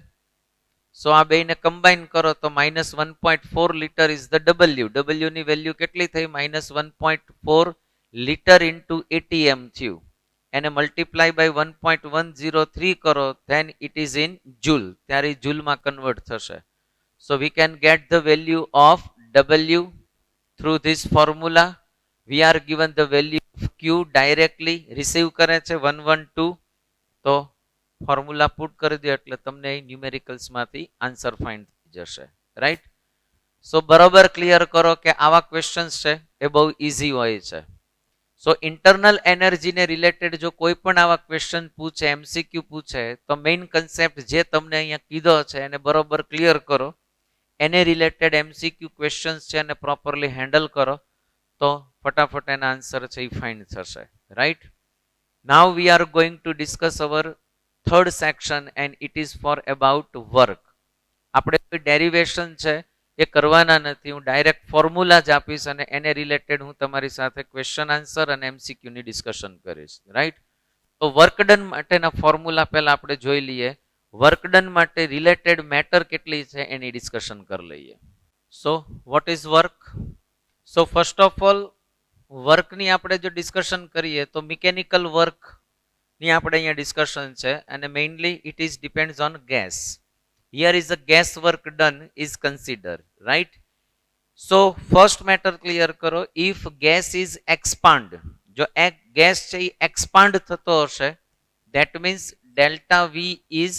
સો આ બેને કમ્બાઈન કરો તો -1.4 litre is the W. W ની વેલ્યુ કેટલી થઈ? -1.4 લીટર ઇન્ટુ એટીએમ થયું. એને મલ્ટીપ્લાય બાય 1.103 કરો, then it is in joule, ત્યારે જૂલમાં કન્વર્ટ થશે. So we can get the value of W through this formula. We are given the value of Q, directly receive કરે છે 112, તો formula put કરી દો એટલે તમને ન્યુમેરિકલ્સમાંથી આન્સર ફાઇન્ડ થઈ જશે. રાઈટ? સો બરોબર ક્લિયર કરો કે આવા ક્વેશ્ચન્સ છે એ બહુ ઇઝી હોય છે. સો ઇન્ટરનલ એનર્જીને રિલેટેડ જો કોઈ પણ આવા ક્વેશ્ચન પૂછે, એમસીક્યુ પૂછે, તો મેઇન કન્સેપ્ટ જે તમને અહીંયા કીધો છે એને બરોબર ક્લિયર કરો. એને રિલેટેડ એમસીક્યુ ક્વેશ્ચન્સ છે એને પ્રોપરલી હેન્ડલ કરો તો ફટાફટ એના આન્સર છે એ ફાઇન્ડ થશે. Right? Now we are going to discuss our third section and it is for about work. આપણે કોઈ ડેરિવેશન છે એ કરવાના નથી. હું ડાયરેક્ટ ફોર્મ્યુલા જ આપીશ અને એને રિલેટેડ હું તમારી સાથે ક્વેશ્ચન આન્સર અને એમસીક્યુની ડિસ્કશન કરીશ. રાઈટ? તો વર્ક ડન માટેના ફોર્મ્યુલા પહેલા આપણે જોઈ લઈએ. વર્ક ડન માટે રિલેટેડ મેટર કેટલી છે એની ડિસ્કશન કરી લઈએ. So what is work? So first of all વર્કની આપણે જો ડિસ્કશન કરીએ તો મિકેનિકલ વર્ક ની આપણે અહીંયા ડિસ્કશન છે અને mainly it is depends on gas. Here is a gas work done is considered, right? So first matter clear કરો. If gas is expand, જો એક ગેસ છે એ expand થતો હશે, that means delta V is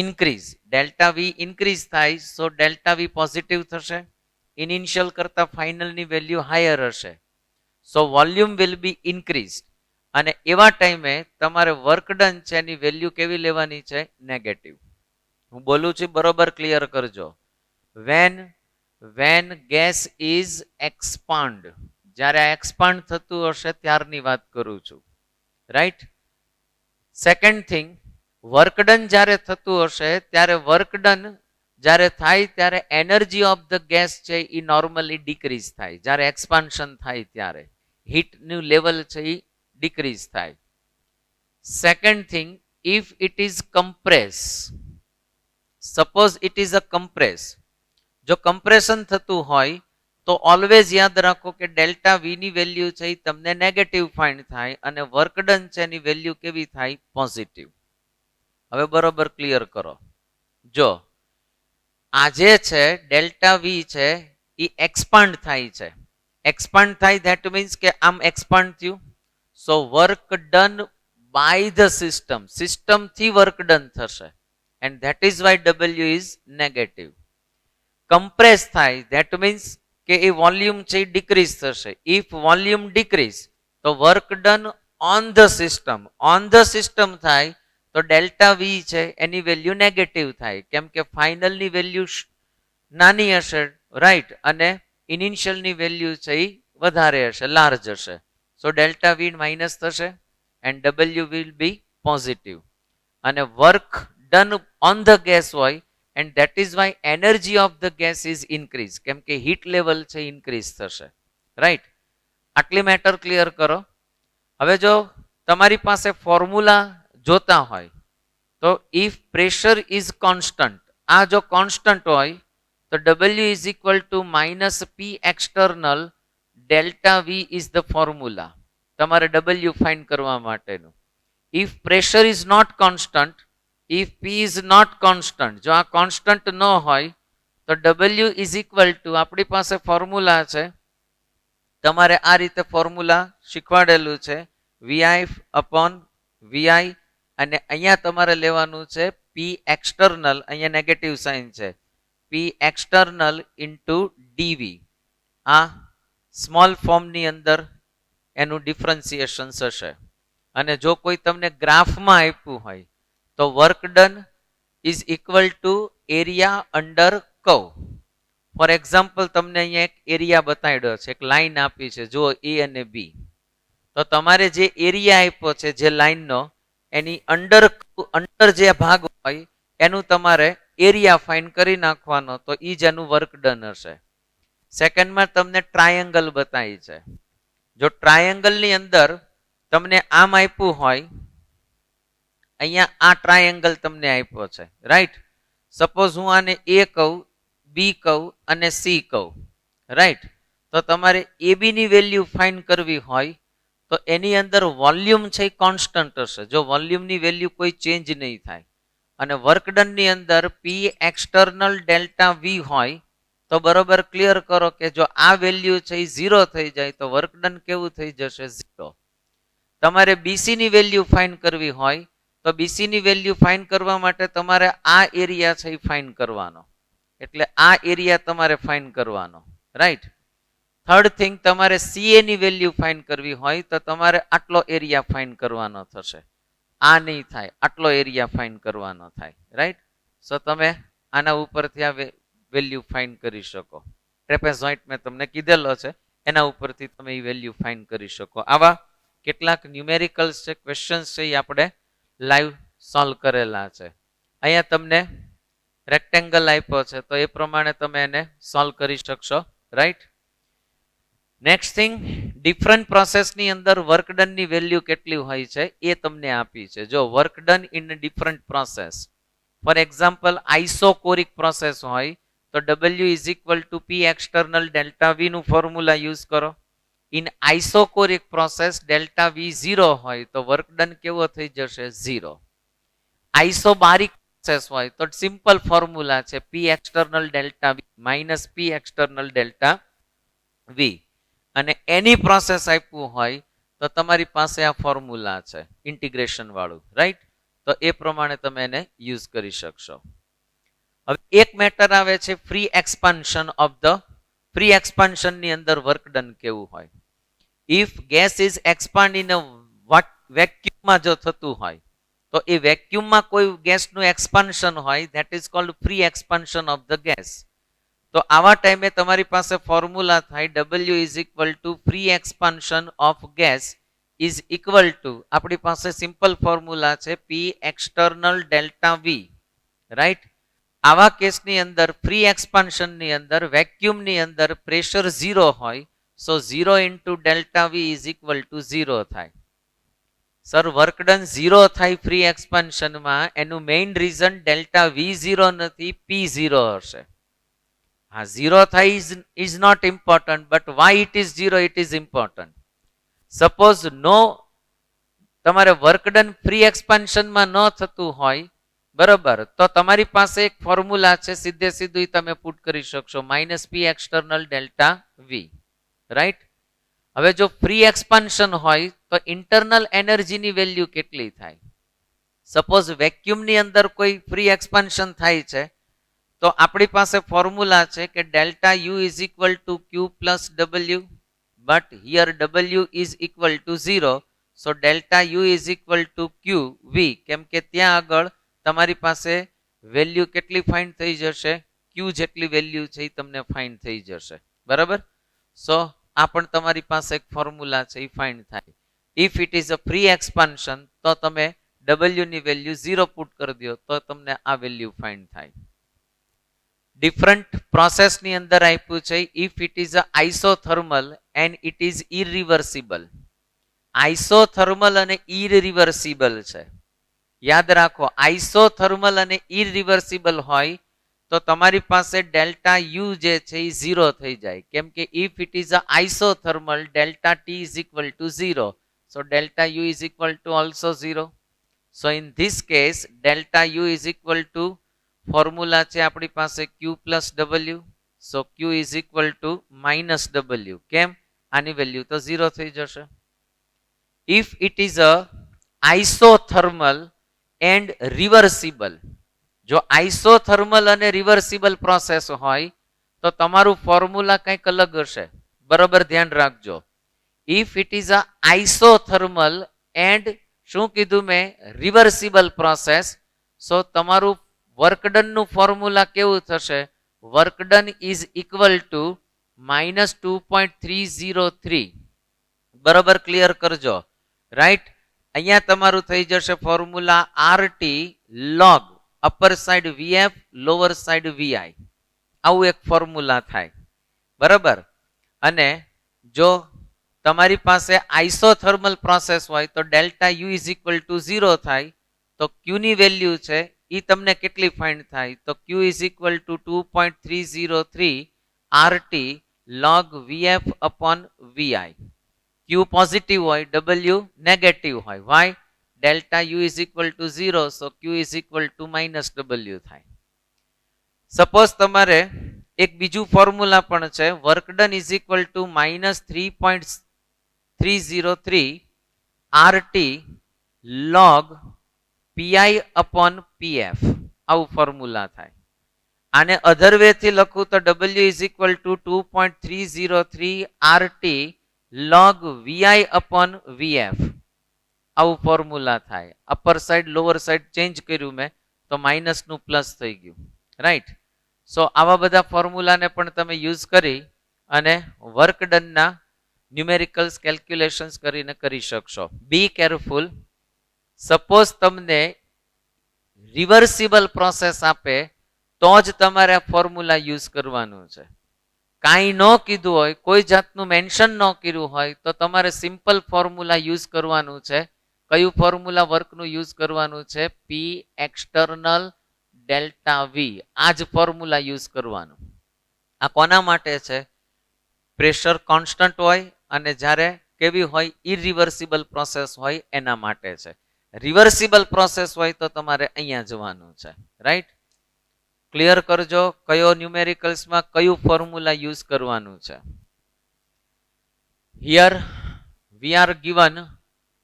increase. delta V increase થાય, so delta V positive થશે. Initial કરતા final ની વેલ્યુ હાયર હશે, so volume will be increased. અને એવા ટાઈમે તમારે વર્ક ડન છે એની વેલ્યુ કેવી લેવાની છે? નેગેટિવ. હું બોલું છું બરોબર ક્લિયર કરજો. વેન ગેસ ઇઝ એક્સપાન્ડ, જ્યારે એક્સપાન્ડ થતું હશે ત્યારની વાત કરું છું. રાઈટ? સેકન્ડ થિંગ, વર્કડન જ્યારે થતું હશે ત્યારે વર્કડન જ્યારે થાય ત્યારે એનર્જી ઓફ ધ ગેસ છે એ નોર્મલી ડિક્રીઝ થાય. જ્યારે એક્સપાન્શન થાય ત્યારે હીટનું લેવલ છે એ ડિક્રીઝ થાય. Second thing, if it is compress, suppose it is a compress, જો કમ્પ્રેશન થતું હોય તો ઓલવેઝ યાદ રાખો કે ડેલ્ટા વી ની વેલ્યુ છે એ તમને નેગેટિવ ફાઇન્ડ થાય અને વર્ક ડન છે એની વેલ્યુ કેવી થાય? પોઝિટિવ. હવે બરોબર ક્લિયર કરો. જો આ જે છે ડેલ્ટા વી છે એ એક્સપાન્ડ થાય છે. એક્સપાન્ડ થાય ધેટ મીન્સ કે આમ એક્સપાન્ડ થયું, so work done by the system, સિસ્ટમથી વર્ક ડન થશે. And that is why W is negative. Compress થાય that means કે એ વોલ્યુમ છે એ ડિક્રીઝ થશે. If વોલ્યુમ ડિક્રીઝ તો work done on the system, on the system થાય તો delta વી છે એની વેલ્યુ નેગેટિવ થાય, કેમ કે ફાઇનલની વેલ્યુ નાની હશે, રાઈટ, અને ઇનિશિયલની વેલ્યુ છે એ વધારે હશે, લાર્જ હશે. સો ડેલ્ટા વી માઇનસ થશે and W will B positive. અને work done on the gas હોય and that is why energy of the gas is increase, કેમ કે હીટ લેવલ છે ઇન્ક્રીઝ થશે. રાઈટ? આટલી મેટર ક્લિયર કરો. હવે જો તમારી પાસે ફોર્મ્યુલા જોતા હોય તો ઇફ પ્રેશર ઇઝ કોન્સ્ટન્ટ, આ જો કોન્સ્ટન્ટ હોય તો W is equal to minus P external delta V is the formula તમારે W ફાઇન્ડ કરવા માટેનું. If pressure is not constant, if P is not constant, જો આ કોન્સ્ટન્ટ ન હોય તો W is equal to, આપણી પાસે ફોર્મ્યુલા છે, તમારે આ રીતે ફોર્મ્યુલા શીખવાડેલું છે, VI upon VI, અને અહીંયા તમારે લેવાનું છે P external, અહીંયા નેગેટિવ સાઇન છે, P external into DV. આ સ્મોલ ફોર્મની અંદર એનું ડિફરન્સિએશન હશે. અને જો કોઈ તમને ગ્રાફમાં આપ્યું હોય તો work done is equal two area under curve. For example તમને અહીંયા એક એરિયા બતાવ્યો છે, એક લાઈન આપી છે, જુઓ એ અને બી. તો તમારે જે એરિયા આપ્યો છે જે લાઈનનો, એની અંડર જે ભાગ હોય એનું તમારે એરિયા ફાઇન્ડ કરી નાખવાનો, તો એ જ એનું વર્ક ડન હશે. સેકન્ડમાં તમને ટ્રાયેંગલ બતાવી છે. જો ટ્રાયેંગલની અંદર તમને આમ આપ્યું હોય, અહીંયા આ ટ્રાયેંગલ તમને આપ્યો છે, રાઈટ? સપોઝ હું આને એ કહું, બી કહું અને સી કહું, રાઈટ? તો તમારે એ બી ની વેલ્યુ ફાઇન્ડ કરવી હોય તો એની અંદર વોલ્યુમ છે એ કોન્સ્ટન્ટ હશે. જો વોલ્યુમની વેલ્યુ કોઈ ચેન્જ નહીં થાય અને વર્કડનની અંદર પી એક્સટર્નલ ડેલ્ટા વી હોય તો બરોબર ક્લિયર કરો કે જો આ વેલ્યુ છે એ 0 થઈ જાય તો વર્કડન કેવું થઈ જશે? 0. તમારે બીસી ની વેલ્યુ ફાઇન્ડ કરવી હોય તો બીસી ની વેલ્યુ ફાઇન્ડ કરવા માટે તમારે આ એરિયા છે એ ફાઇન્ડ કરવાનો, એટલે આ એરિયા તમારે ફાઇન્ડ કરવાનો, રાઈટ? થર્ડ થિંગ, તમારે સીએ ની વેલ્યુ ફાઇન્ડ કરવી હોય તો તમારે આટલો એરિયા ફાઇન્ડ કરવાનો થશે. આ નહીં થાય, આટલો એરિયા ફાઇન્ડ કરવાનો થાય, રાઈટ? સો તમે આના ઉપરથી આ વેલ્યુ ફાઇન્ડ કરી શકો. ટ્રેપેઝોઇડ મેં તમને કીધેલો છે, એના ઉપરથી તમે એ વેલ્યુ ફાઇન્ડ કરી શકો. આવા કેટલાક ન્યુમેરિકલ્સ છે, ક્વેશ્ચન્સ છે, એ આપણે લાઈવ સોલ્વ કરેલા છે. અહીંયા તમને રેક્ટેંગલ આપ્યો છે તો એ પ્રમાણે તમે એને સોલ્વ કરી શકશો, રાઈટ. નેક્સ્ટ થિંગ, ડિફરન્ટ પ્રોસેસની અંદર વર્ક ડનની વેલ્યુ કેટલી હોય છે એ તમને આપી છે. જો work done in different process, for example isochoric process હોય તો W is equal to P external delta V નું ફોર્મ્યુલા યુઝ કરો. In isochoric process delta V 0 હોય તો વર્ક ડન કેવો થઈ જશે? 0. આઇસોબારિક પ્રોસેસ હોય તો સિમ્પલ ફોર્મ્યુલા છે P external delta V minus P external delta V. અને એની પ્રોસેસ આપ્યું હોય તો તમારી પાસે આ ફોર્મ્યુલા છે ઇન્ટિગ્રેશન વાળું, રાઈટ. તો એ પ્રમાણે તમે એને યુઝ કરી શકશો. હવે એક મેટર આવે છે free expansion of the free expansion ની અંદર વર્ક ડન કેવું હોય. If gas is expand in વેક્યુમમાં જો થતું હોય તો એ વેક્યુમમાં કોઈ ગેસનું એક્સપાન્શન હોય that is called free expansion of the gas. તો આવા ટાઈમે તમારી પાસે ફોર્મ્યુલા થાય W is equal to free expansion of gas is equal two, આપણી પાસે સિમ્પલ ફોર્મ્યુલા છે P external delta V, right. આવા કેસની અંદર ફ્રી એક્સપાન્શનની અંદર વેક્યુમની અંદર પ્રેશર 0 હોય સો 0 into delta V is equal to 0 થાય. સર વર્ક ડન 0 થાય ફ્રી એક્સપાન્શનમાં, એનું મેઇન રીઝન ડેલ્ટા V 0 નથી, P 0 હશે. હા, 0 થાય is not important, but why it is 0 it is important. Suppose નો તમારે વર્ક ડન ફ્રી એક્સપાન્શનમાં ન થતું હોય, બરાબર, તો તમારી પાસે એક ફોર્મ્યુલા છે સીધે સીધું તમે પુટ કરી શકશો minus P external delta V, right. હવે જો ફ્રી એક્સપાન્શન હોય તો ઇન્ટરનલ એનર્જીની વેલ્યુ કેટલી થાય? સપોઝ વેક્યુમની અંદર કોઈ ફ્રી એક્સપાન્શન થાય છે તો આપણી પાસે ફોર્મ્યુલા છે કે delta U is equal two Q plus W, but here W is equal to 0, so delta U is equal two Q V, કેમ કે ત્યાં આગળ તમારી પાસે વેલ્યુ કેટલી ફાઇન્ડ થઈ જશે? Q જેટલી વેલ્યુ છે એ તમને ફાઇન્ડ થઈ જશે, બરાબર. સો આ પણ તમારી પાસે એક ફોર્મ્યુલા છે એ ફાઇન્ડ થાય. If it is a free expansion તો તમે W ની વેલ્યુ 0 પુટ કરી દો તો તમને આ વેલ્યુ ફાઇન્ડ થાય. ડિફરન્ટ પ્રોસેસની અંદર આપ્યું છે if it is a isothermal and it is irreversible. Isothermal અને ઇરિવર્સિબલ છે, યાદ રાખો. આઇસોથર્મલ અને ઇરિવર્સિબલ હોય તો તમારી પાસે ડેલ્ટા U જે છે એ 0 થઈ જાય, કેમ કે if it is a isothermal delta T is equal to 0, so delta U is equal two also 0. So in this case delta U is equal two formula છે આપણી પાસે Q plus W, so Q is equal to minus W. કેમ? આની value તો 0 થઈ જશે. If it is a isothermal and reversible, જો isothermal અને રિવર્સિબલ પ્રોસેસ હોય તો તમારું ફોર્મ્યુલા કંઈક અલગ હશે, બરોબર ધ્યાન રાખજો. If it is a isothermal and શું કીધું મેં? રિવર્સિબલ પ્રોસેસ, સો તમારું વર્કડન નું ફોર્મ્યુલા કેવું થશે? વર્કડન ઇઝ ઇક્વલ ટુ માઇનસ 2.303, બરોબર. ક્લિયર કરજો, રાઈટ. અહીંયા તમારું થઈ જશે formula RT log upper side VF lower side VI, આવું એક ફોર્મ્યુલા થાય, બરાબર. અને જો તમારી પાસે આઇસોથર્મલ પ્રોસેસ હોય તો delta U is equal to 0 થાય તો Q ની વેલ્યુ છે એ તમને કેટલી ફાઇન્ડ થાય? તો Q is equal to 2.303 RT log VF upon VI. Q positive હોય, W નેગેટિવ હોય. Why? Delta U is equal to 0, સો Q is equal to minus W થાય. સપોઝ તમારે એક બીજું ફોર્મ્યુલા પણ છે, work done is equal to minus 3.303 RT log PI upon PF, આવું ફોર્મ્યુલા થાય. આને અધર વે થી લખું તો W is equal to 2.303 RT log VI upon VF, આવું ફોર્મ્યુલા થાય. Upper side lower side change કર્યું મેં તો માઇનસ નું પ્લસ થઈ ગયું, રાઈટ. સો આવા બધા ફોર્મ્યુલાને પણ તમે યુઝ કરી અને વર્ક ડનના ન્યુમેરિકલ્સ કેલ્ક્યુલેશન્સ કરીને કરી શકશો. Be careful. સપોઝ તમને રિવર્સિબલ પ્રોસેસ આપે તો જ તમારે આ ફોર્મ્યુલા યુઝ કરવાનું છે. કાંઈ ન કીધું હોય, કોઈ જાતનું મેન્શન ન કર્યું હોય તો તમારે સિમ્પલ ફોર્મ્યુલા યુઝ કરવાનું છે. કયું ફોર્મ્યુલા વર્કનું યુઝ કરવાનું છે? P external delta V. આ જ ફોર્મ્યુલા યુઝ કરવાનું. આ કોના માટે છે? પ્રેશર કોન્સ્ટન્ટ હોય અને જ્યારે કેવી હોય, ઇરિવર્સિબલ પ્રોસેસ હોય એના માટે છે. રિવર્સિબલ પ્રોસેસ હોય તો તમારે અહીંયા જવાનું છે. રાઈટ? ક્લિયર કરજો કયો ન્યુમેરિકલ્સમાં કયું ફોર્મ્યુલા યુઝ કરવાનું છે. Here we are given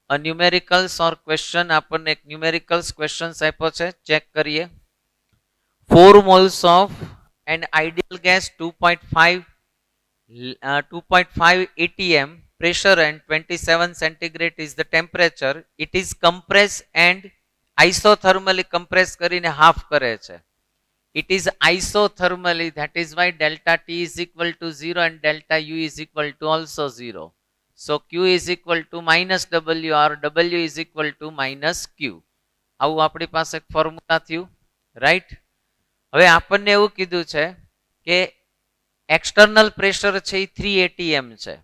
a numericals or question. આપણને એક ન્યુમેરિકલ્સ ક્વેશ્ચન આપ્યો છે, ચેક કરીએ. 4 moles of an ideal gas 2.5 atm pressure and 27 centigrade is the temperature. It is compressed and isothermally compressed કરીને half કરે છે. It is isothermally, that is why delta T is equal to 0 and delta U is equal to also 0. So Q is equal to minus W or W is equal to minus Q. આવું આપણી પાસે એક formula થયું. Right? હવે આપણને એવું કીધું છે કે એક્સટર્નલ પ્રેશર છે એ 3 atm છે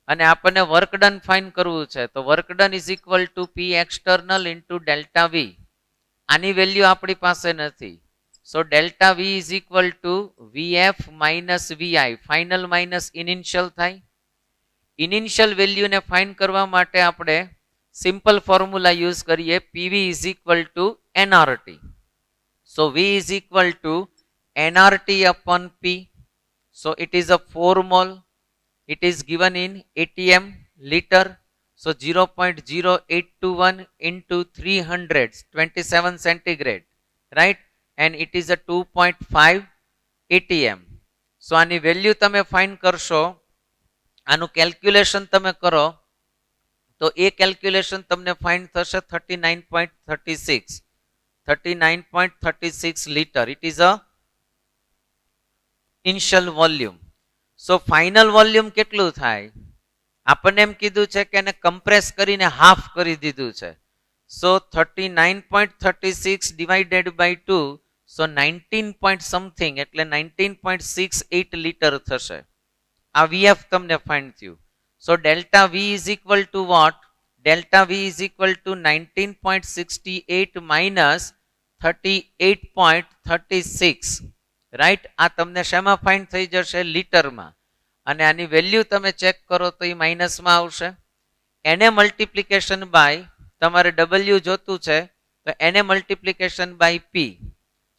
અને આપણને વર્ક ડન ફાઇન કરવું છે. તો work done is equal to P external into delta V. આની વેલ્યુ આપણી પાસે નથી. So delta V is equal to VF minus VI. Final minus initial થાય. ઇનિશિયલ વેલ્યુને ફાઇન કરવા માટે આપણે સિમ્પલ ફોર્મ્યુલા યુઝ કરીએ. PV is equal to NRT. So V is equal to nRT upon P. So it is a 4 mole. It is given in atm liter. So 0.0821 into 300, 27 centigrade, right? And it is a 2.5 atm. So આની value તમે find કરશો, આનું calculation તમે કરો તો એ calculation તમને find થશે 39.36. 39.36 liter. It is a initial volume. So final volume કેટલું થાય? આપણને એમ કીધું છે કે એને કમ્પ્રેસ કરીને હાફ કરી દીધું છે. So 39.36 divided by 2, so 19 point something એટલે 19.68 liter થશે. આ VF તમને ફાઇન્ડ થયું. So delta V is equal to what? Delta V is equal to 19.68 minus 38.36. Right? આ તમને શેમાં ફાઇન્ડ થઈ જશે? લીટરમાં. અને આની વેલ્યુ તમે ચેક કરો તો એ માઇનસમાં આવશે. એને મલ્ટિપ્લિકેશન બાય તમારે W જોતું છે તો એને multiplication by P.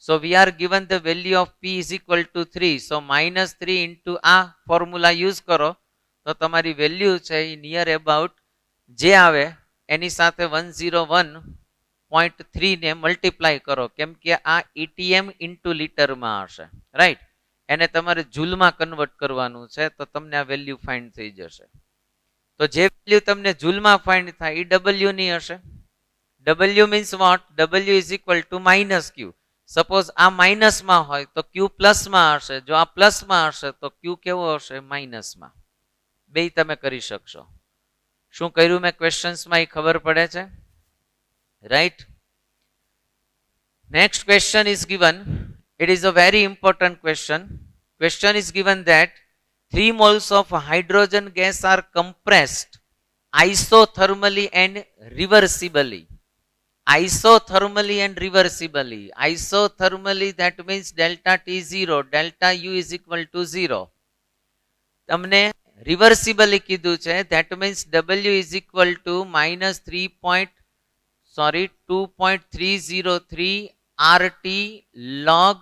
So we are given the value of P is equal to 3. So minus 3 into આ ફોર્મ્યુલા યુઝ કરો તો તમારી વેલ્યુ છે એ નિયર અબાઉટ જે આવે એની સાથે 101.3 ને મલ્ટીપ્લાય કરો, કેમ કે આ એટીએમ ઇન્ટુ લીટરમાં હશે. રાઈટ? એને તમારે જૂલમાં કન્વર્ટ કરવાનું છે તો તમને આ વેલ્યુ ફાઇન્ડ થઈ જશે. તો જે વેલ્યુ તમને જૂલમાં ફાઇન્ડ થાય એ ડબલ્યુ ની હશે. W means what? W is equal to minus Q. Suppose આ માઇનસમાં હોય તો ક્યુ પ્લસમાં હશે. જો આ પ્લસમાં હશે તો ક્યુ કેવો હશે? માઇનસમાં. બે તમે કરી શકશો. શું કર્યું મેં ક્વેશ્ચન્સમાં એ ખબર પડે છે? Right? Next question is given. It is a very important question. Question is given that 3 moles of hydrogen gas are compressed isothermally and reversibly. Isothermally and reversibly. Isothermally, that means delta T 0, delta U is equal to 0. તમને reversibly કીધું છે, that means W is equal to minus 2.303 RT log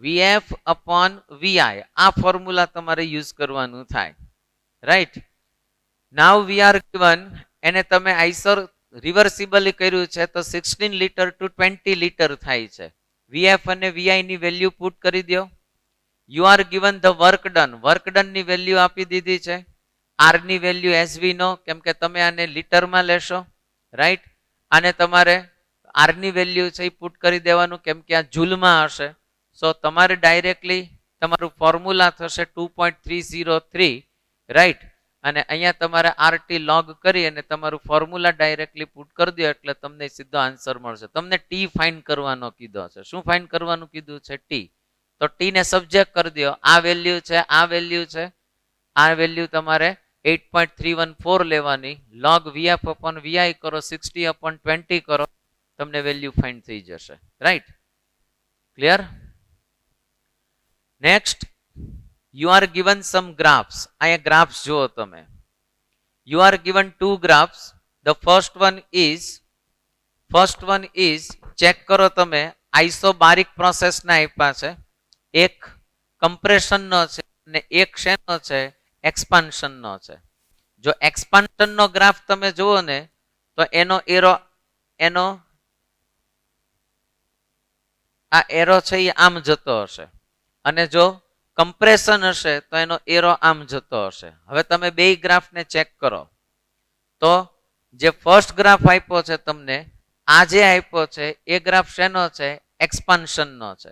VF upon VI. આ formula તમારે use કરવાનું થાય. Right? Now we are given, એને તમે Eicher રિવર્સિબલી કર્યું છે તો 16 લીટર ટુ 20 લીટર થાય છે. VF અને VI ની વેલ્યુ પુટ કરી દો. You are given the work done. Work done ની વેલ્યુ આપી દીધી છે. આર ની વેલ્યુ એસવી નો, કેમ કે તમે આને લીટરમાં લેશો. રાઈટ? અને તમારે આર ની વેલ્યુ છે એ પુટ કરી દેવાનું, કેમ કે આ જૂલમાં હશે. સો તમારે ડાયરેક્ટલી તમારું ફોર્મ્યુલા થશે 2.303. રાઈટ? અને અહીંયા તમારે આરટી લોગ કરી અને તમારું ફોર્મ્યુલા ડાયરેક્ટલી પુટ કરી દો એટલે તમને સીધો આન્સર મળશે. તમને ટી ફાઇન્ડ કરવાનો કીધો છે. શું ફાઇન્ડ કરવાનું કીધું છે? ટી. તો ટી ને સબ્જેક્ટ કરી દો. આ વેલ્યુ છે, આ વેલ્યુ છે, આ વેલ્યુ તમારે 8.314 લેવાની. log vf upon vi કરો, 60 upon 20 કરો, તમને વેલ્યુ ફાઇન્ડ થઈ જશે. Right? Clear? Next, you are given some graphs. અહીંયા ગ્રાફ્સ જુઓ તમે. You are given two graphs. The first one is check કરો તમે, આઇસોબારિક પ્રોસેસ ના આપ્યા છે. એક કમ્પ્રેશન નો છે અને એક શેનો છે? એક્સપાન્શન નો છે. જો એક્સપાન્શન નો ગ્રાફ તમે જુઓ ને તો એનો આ એરો છે એ આમ જતો હશે, અને જો કમ્પ્રેશન હશે તો એનો એરો આમ જતો હશે. હવે તમે બે ગ્રાફને ચેક કરો તો જે ફર્સ્ટ ગ્રાફ આપ્યો છે તમને, આ જે આપ્યો છે એ ગ્રાફ શેનો છે? એક્સપાન્શન નો છે.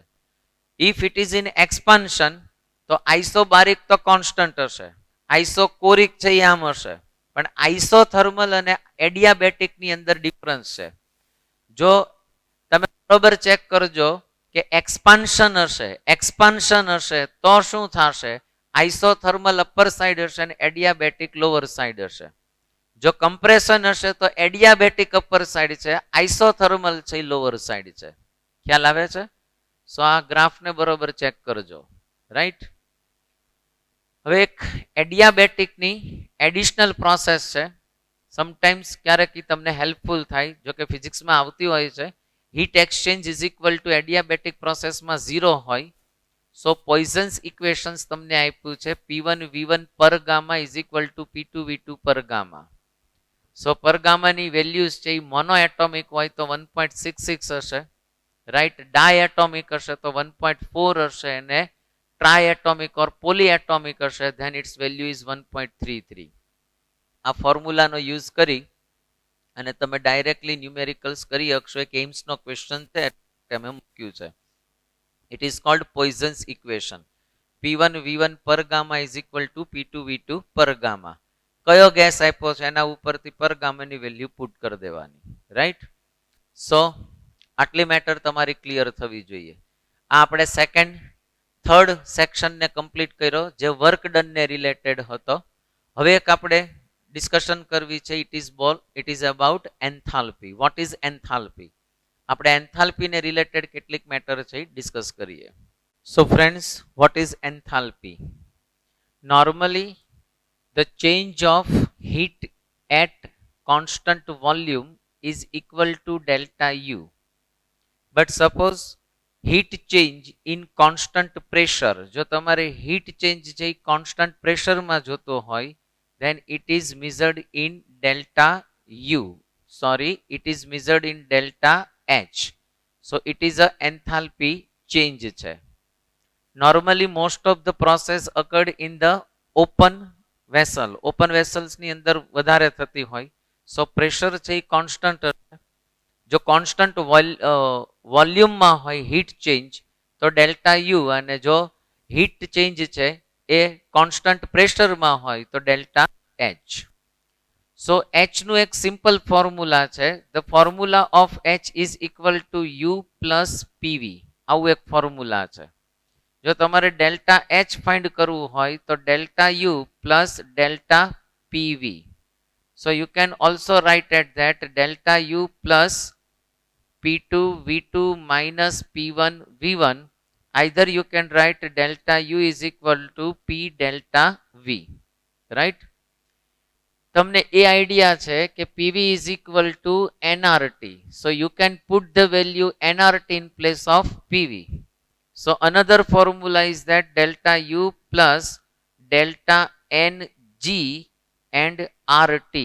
If it is in expansion તો આઇસોબારિક તો કોન્સ્ટન્ટ હશે, આઇસોકોરિક છે એ આમ હશે, પણ આઇસોથર્મલ અને એડિયાબેટિક ની અંદર ડિફરન્સ છે. જો તમે બરોબર ચેક કરજો કે એક્સપાન્શન હશે તો શું થશે? આઇસોથર્મલ અપર સાઈડ હશે અને એડિયાબેટિક લોઅર સાઈડ હશે. જો કમ્પ્રેશન હશે તો એડિયાબેટિક અપર સાઈડ છે, આઇસોથર્મલ છે લોઅર સાઈડ છે. ખ્યાલ આવે છે? સો આ ગ્રાફને બરોબર ચેક કરજો. રાઈટ? હવે એક એડિયાબેટિકની એડિશનલ પ્રોસેસ છે, સમટાઈમ્સ ક્યારેક તમને હેલ્પફુલ થાય, જો કે ફિઝિક્સમાં આવતી હોય છે. Heat exchange is equal two adiabatic પ્રોસેસમાં 0 હોય. સો પોઈઝન્સ ઇક્વેશન્સ તમને આપ્યું છે, P1 V1 પર gamma is equal two P2 V2 પર ગામા. સો પર ગામાની વેલ્યુઝ છે એ મોનો એટોમિક હોય તો 1.66 હશે, રાઈટ? ડાયએટોમિક હશે તો 1.4 હશે, અને ટ્રાય એટોમિક ઓર પોલી એટોમિક હશે ધેન ઇટ્સ વેલ્યુ ઇઝ 1.33. આ ફોર્મ્યુલાનો યુઝ કરી અને તમે ડાયરેક્ટલી ન્યુમેરિકલ્સ કરી શકશો. એક એમ્સનો ક્વેશ્ચન છે તમે મૂક્યું છે. It is called Poisson's equation. P1 V1 પર gamma is equal two P2 V2 પર ગામા. કયો ગેસ આપ્યો છે એના ઉપરથી પર ગામાની વેલ્યુ પુટ કરી દેવાની. રાઈટ? સો આટલી મેટર તમારી ક્લિયર થવી જોઈએ. આ આપણે થર્ડ સેક્શનને કમ્પ્લીટ કર્યો જે વર્ક ડન ને રિલેટેડ હતો. હવે એક આપણે ડિસ્કશન કરવી છે. It is about enthalpy. What is enthalpy? આપણે એન્થાલ્પી ને રિલેટેડ કેટલીક મેટર છે ડિસ્કસ કરીએ. So friends, what is enthalpy? Normally the change of heat at constant volume is equal to delta U. But suppose heat change in constant pressure, જો તમારે heat change છે constant pressure માં જોતો હોય, then it is measured in delta U. Sorry, it is measured in delta H. So it is a enthalpy change છે. Normally most of the process occurred in the open vessels ની અંદર વધારે થતી હોય. સો pressure છે એ constant હશે. જો constant વોલ્યુમમાં હોય હીટ ચેન્જ તો ડેલ્ટા યુ, અને જો હીટ ચેન્જ છે એ કોન્સ્ટન્ટ પ્રેશરમાં હોય તો ડેલ્ટા એચ. સો એચ નું એક સિમ્પલ ફોર્મ્યુલા છે. The formula of H is equal to you plus PV. આવું એક ફોર્મ્યુલા છે. જો તમારે ડેલ્ટા એચ ફાઇન્ડ કરવું હોય તો delta u plus delta PV. So you can also write at that delta u plus P2 V2 minus P1 V1. Either you can write delta U is equal to P delta V. Right? તમને એ idea છે કે PV is equal to nRT. So you can put the value nRT in place of PV. So another formula is that delta U plus delta Ng and RT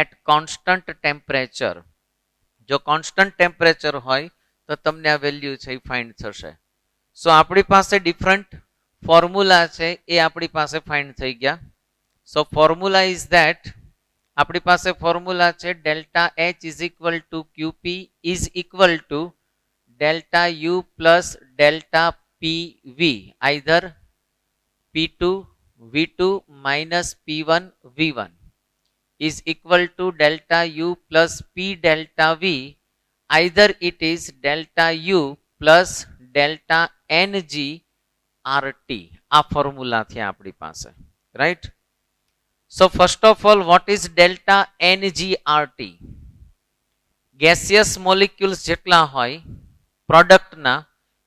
at constant temperature. જો constant temperature હોય તો તમને આ value છે એ find થશે. સો આપણી પાસે ડિફરન્ટ ફોર્મ્યુલા છે એ આપણી પાસે ફાઇન્ડ થઈ ગયા. સો ફોર્મ્યુલા ઇઝ ધેટ, આપણી પાસે ફોર્મ્યુલા છે delta H is equal two ક્યુપી is equal to delta u plus delta PV, either P2 V2 minus P1 V1 is equal to delta U plus P delta V. Either it is delta U plus delta Ng RT આ formula છે આપણી પાસે, right. So first of all what is delta NGRT? Gaseous molecules જેટલા હોય પ્રોડક્ટના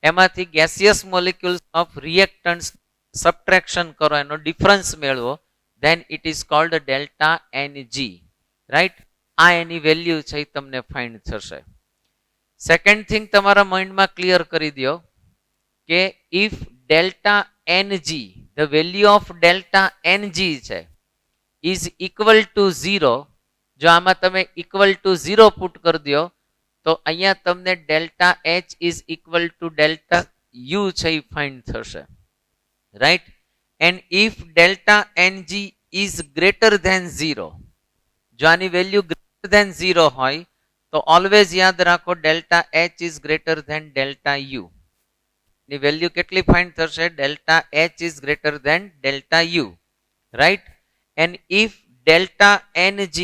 એમાંથી gaseous molecules of reactants subtraction કરો, એનો ડિફરન્સ મેળવો, then it is called delta Ng, right? આ એની વેલ્યુ છે એ તમને ફાઇન્ડ થશે. સેકન્ડ થિંગ તમારા માઇન્ડમાં ક્લિયર કરી દો કે if delta Ng, the value of delta Ng છે is equal to 0, જો આમાં તમે equal to 0 પુટ કરી દો તો અહીંયા તમને delta H is equal to delta U છે એ ફાઇન્ડ થશે, right? And if delta Ng is greater than 0, જો આની વેલ્યુ greater than 0 હોય તો ઓલવેઝ યાદ રાખો delta H is greater than delta U. ની વેલ્યુ કેટલી ફાઇન્ડ થશે? Delta H is greater than delta U, right? And if delta Ng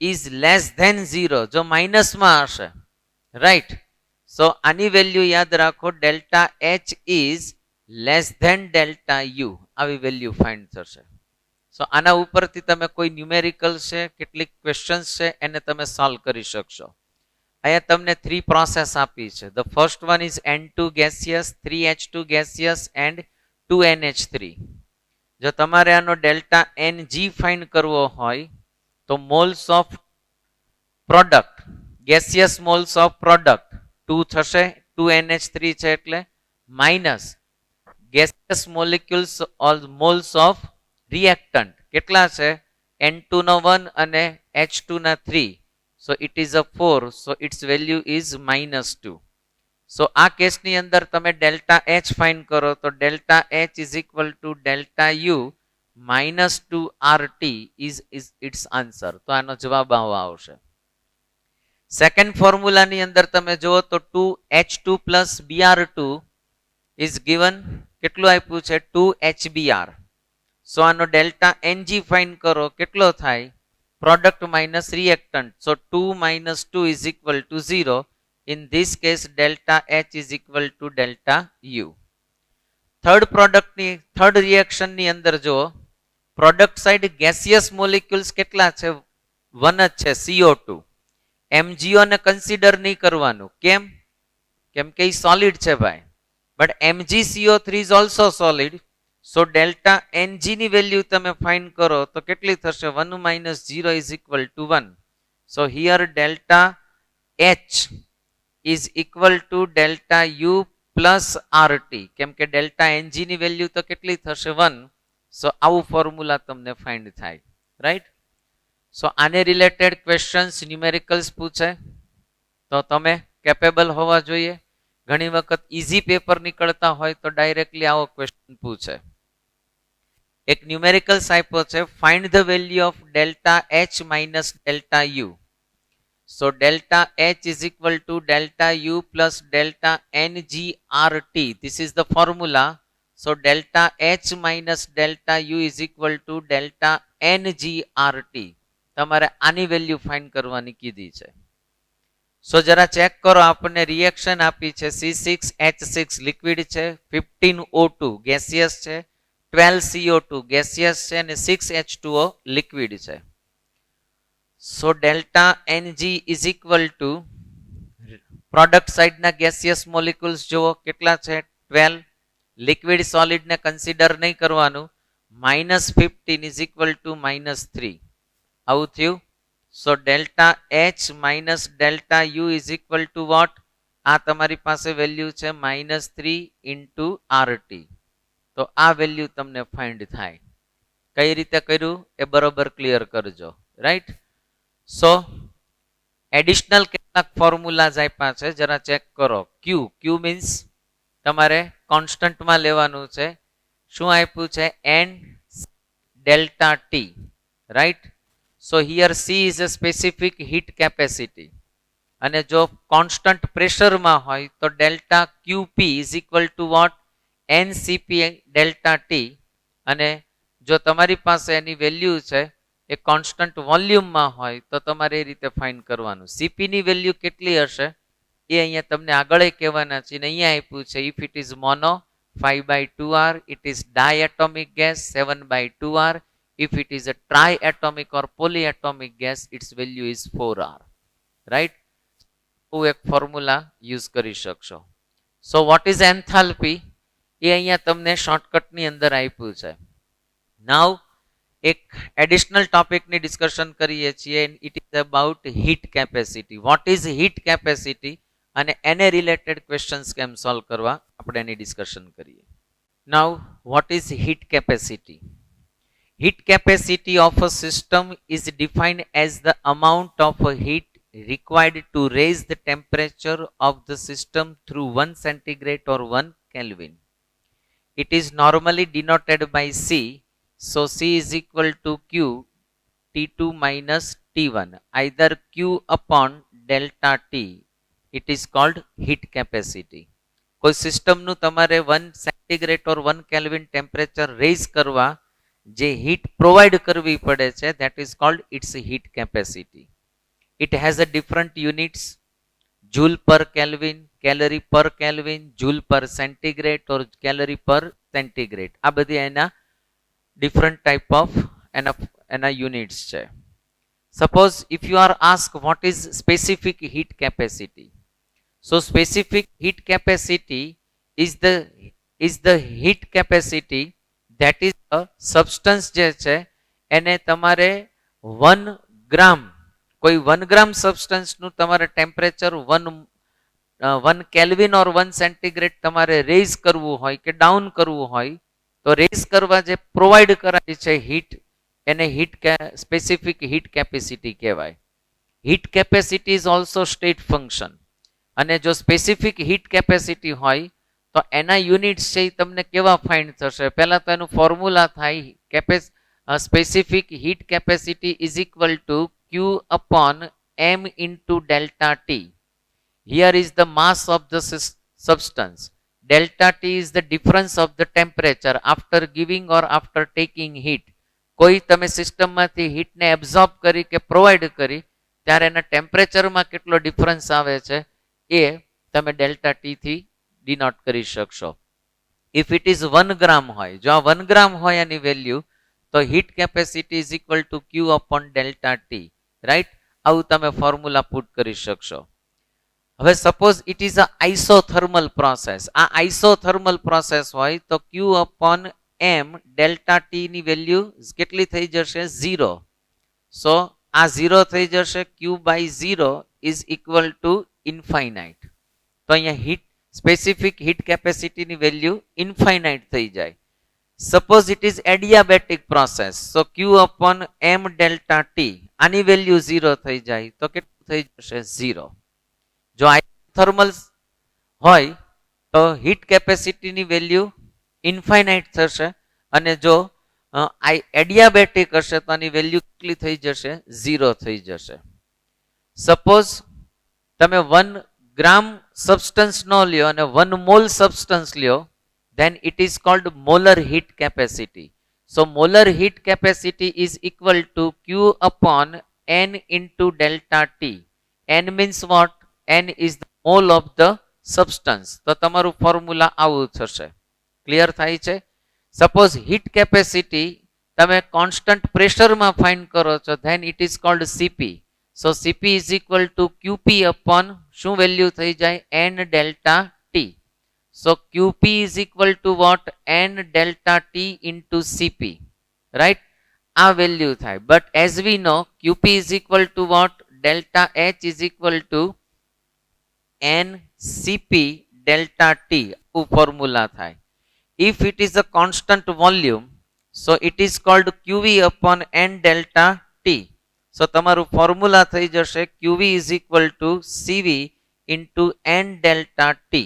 is less than 0, જો માઇનસમાં હશે, right? સો આની વેલ્યુ યાદ રાખો delta H is less than delta u, આવી value find થશે. સો આના ઉપરથી તમે કોઈ ન્યુમેરિકલ છે, કેટલીક ક્વેશ્ચન્સ છે એને તમે સોલ્વ કરી શકશો. અહીંયા તમને 3 પ્રોસેસ આપી છે. The first one is N2 gaseous, 3H2 gaseous and 2NH3. જો તમારે આનો ડેલ્ટા Ng ફાઇન્ડ કરવો હોય તો moles of product, gaseous moles of product 2 થશે, 2NH3 છે એટલે minus gaseous molecules or moles of reactant કેટલા છે? N2 નો 1 અને H2 ના 3, so it is a 4, so its value is -2. so આ કેસની અંદર તમે ડેલ્ટા H ફાઇન્ડ કરો તો delta H is equal to delta U minus 2 RT is its answer. તો આનો જવાબ આવો આવશે. સેકન્ડ ફોર્મ્યુલાની અંદર તમે જુઓ તો 2H2 plus Br2 is given, કેટલું આપ્યું છે? 2HBr. સો આનો ડેલ્ટા Ng ફાઇન્ડ કરો, કેટલો થાય? Product minus reactant, so 2 minus 2 is equal to 0. In this case delta H is equal to delta U. Third પ્રોડક્ટની થર્ડ રિએક્શનની અંદર જો પ્રોડક્ટ સાઇડ ગેસિયસ મોલિક્યુલ્સ કેટલા છે? 1 જ છે, CO2. MgO ને કન્સિડર નહીં કરવાનું. કેમ? કેમ કે એ સોલિડ છે ભાઈ. but MgCO3 is also solid, so delta Ng ની વેલ્યુ તમે ફાઇન્ડ કરો તો કેટલી થશે? 1 minus 0 is equal to 1. so here delta H is equal to delta U plus RT, કેમ કે delta Ng ની વેલ્યુ તો કેટલી થશે? 1. so આવું ફોર્મ્યુલા તમને ફાઇન્ડ થાય, રાઈટ? સો આને રિલેટેડ ક્વેશ્ચન્સ ન્યુમેરિકલ્સ પૂછે તો તમે કેપેબલ હોવા જોઈએ. ઘણી વખત ઇઝી પેપર નીકળતા હોય તો ડાયરેક્ટલી આવો ક્વેશ્ચન પૂછે. એક ન્યુમેરિકલ્સ આપ્યો છે, find the value of delta H minus delta U. So delta H is equal to delta U plus delta NgRT. This is the formula. So delta H minus delta U is equal to delta NgRT. તમારે આની value find કરવાની કીધી છે. સો જરા check કરો, આપણને reaction આપી છે C6H6 લિક્વિડ છે, 15O2 ગેસિયસ છે, 12CO2 ગેસિયસ છે અને 6H2O લિક્વિડ છે. So delta Ng is equal to product સાઇડના ગેસિયસ મોલિક્યુલ્સ જુઓ કેટલા છે? 12. લિક્વિડ સોલિડને કન્સિડર નહીં કરવાનું, -15 ઇઝ ઇક્વલ ટુ -3. આવું થયું. So delta H minus delta U is equal to what? આ તમારી પાસે વેલ્યુ છે -3 ઇન્ટુ RT. તો આ વેલ્યુ તમને ફાઇન્ડ થાય. કઈ રીતે કર્યું એ બરોબર ક્લિયર કરજો, રાઈટ? સો એડિશનલ કેટલાક ફોર્મ્યુલાઝ આપ્યા છે, જરા ચેક કરો. ક્યુ મીન્સ તમારે કોન્સ્ટન્ટમાં લેવાનું છે. શું આપ્યું છે? N delta T, right? So here C is a specific heat capacity. અને જો કોન્સ્ટન્ટ પ્રેશરમાં હોય તો delta QP is equal to what? NCP delta T. અને જો તમારી પાસે એની વેલ્યુ છે એ કોન્સ્ટન્ટ વોલ્યુમમાં હોય તો તમારે એ રીતે ફાઇન્ડ કરવાનું. CP ની વેલ્યુ કેટલી હશે એ અહીંયા તમને આગળ કહેવાના છે. અહીંયા આપ્યું છે if it is mono 5/2r. It is diatomic gas, 7/2r. If it is a triatomic or polyatomic gas, its value is 4r. Right? એક ફોર્મ્યુલા યુઝ કરી શકશો. સો વોટ ઇઝ એન્થાલ્પી એ અહીંયા તમને શોર્ટકટની અંદર આપ્યું છે. નાવ એક એડિશનલ ટોપિકની ડિસ્કશન કરીએ છીએ. It is about heat capacity. What is heat capacity અને એને રિલેટેડ ક્વેશ્ચન્સ કેમ સોલ્વ કરવા આપણે એની ડિસ્કશન કરીએ. નાવ what is heat capacity? Heat capacity of a system is defined as the amount of heat required to raise the temperature of the system through 1 centigrade or 1 Kelvin. It is normally denoted by C. So C is equal to Q T2 minus T1, either Q upon delta T. It is called heat capacity. કોઈ સિસ્ટમનું તમારે 1 centigrade or 1 kelvin temperature raise કરવા જે heat provide કરવી પડે છે, that is called its heat capacity. It has a different units: joule per Kelvin, calorie per Kelvin, joule per centigrade or calorie per centigrade. આ બધી એના different type of એના units છે. Suppose if you are asked what is specific heat capacity, so specific heat capacity is the heat capacity that is a substance જે છે એને તમારે 1 ગ્રામ, કોઈ 1 ગ્રામ સબસ્ટન્સનું તમારે ટેમ્પરેચર 1 કેલ્વિન ઓર 1 સેન્ટીગ્રેડ તમારે રેઝ કરવું હોય કે ડાઉન કરવું હોય તો રેઝ કરવા જે પ્રોવાઈડ કરાય છે હીટ, એને સ્પેસિફિક હીટ કેપેસિટી કહેવાય. Heat capacity is also state function. અને જો સ્પેસિફિક હીટ કેપેસિટી હોય તો એના યુનિટ્સ છે એ તમને કેવા ફાઇન્ડ થશે? પહેલા તો એનું ફોર્મ્યુલા થાય specific heat capacity is equal two Q upon m into delta T. Here is the mass of the substance. Delta T is the difference of the temperature after giving or after taking heat. કોઈ તમે સિસ્ટમમાંથી હીટને absorb કરી કે provide કરી ત્યારે એના ટેમ્પરેચરમાં કેટલો difference આવે છે એ તમે ડેલ્ટા ટી થી ડિનોટ કરી શકશો. ઇફ ઇટ ઇઝ 1 ગ્રામ હોય, જો આ 1 ગ્રામ હોય એની વેલ્યુ, તો heat capacity is equal to Q upon delta T. Right? આવું તમે ફોર્મ્યુલા પુટ કરી શકશો. હવે suppose it is a isothermal process. આ આઇસોથર્મલ પ્રોસેસ હોય તો Q upon M delta T ની વેલ્યુ કેટલી થઈ જશે? 0. સો આ 0 થઈ જશે. Q by 0 is equal to infinite. તો અહીંયા હીટ સ્પેસિફિક હીટ કેપેસિટીની વેલ્યુ ઇન્ફાઇનાઇટ થઈ જાય. Suppose it is adiabatic process, so Q upon M delta T, આની વેલ્યુ 0 થઈ જાય તો કેટલું થઈ જશે? 0. જો આઇસોથર્મલ હોય તો હીટ કેપેસિટીની વેલ્યુ ઇન્ફાઇનાઇટ થશે, અને જો એડિયાબેટિક હશે તો આની વેલ્યુ કેટલી થઈ જશે? 0 થઈ જશે. સપોઝ તમે 1 ગ્રામ સબસ્ટન્સ નો લ્યો અને 1 મોલ સબસ્ટન્સ લ્યો, then it is called molar heat capacity. So molar heat capacity is equal to Q upon N into delta T. N means what? N is the mole of the substance. તો તમારું formula આવું થશે. Clear થાય છે? Suppose heat capacity તમે constant પ્રેશરમાં find કરો છો, then it is called Cp. So Cp is equal to Qp upon શું વેલ્યુ થઈ જાય? N delta T. So Qp is equal to what? N delta T into Cp. Right? આ value થાય. But as we know, Qp is equal to what? Delta H is equal to N Cp delta T. આવું formula થાય. If it is a constant volume, so it is called Qv upon N delta T. So તમારું formula થઈ જશે Qv is equal to Cv into N delta T.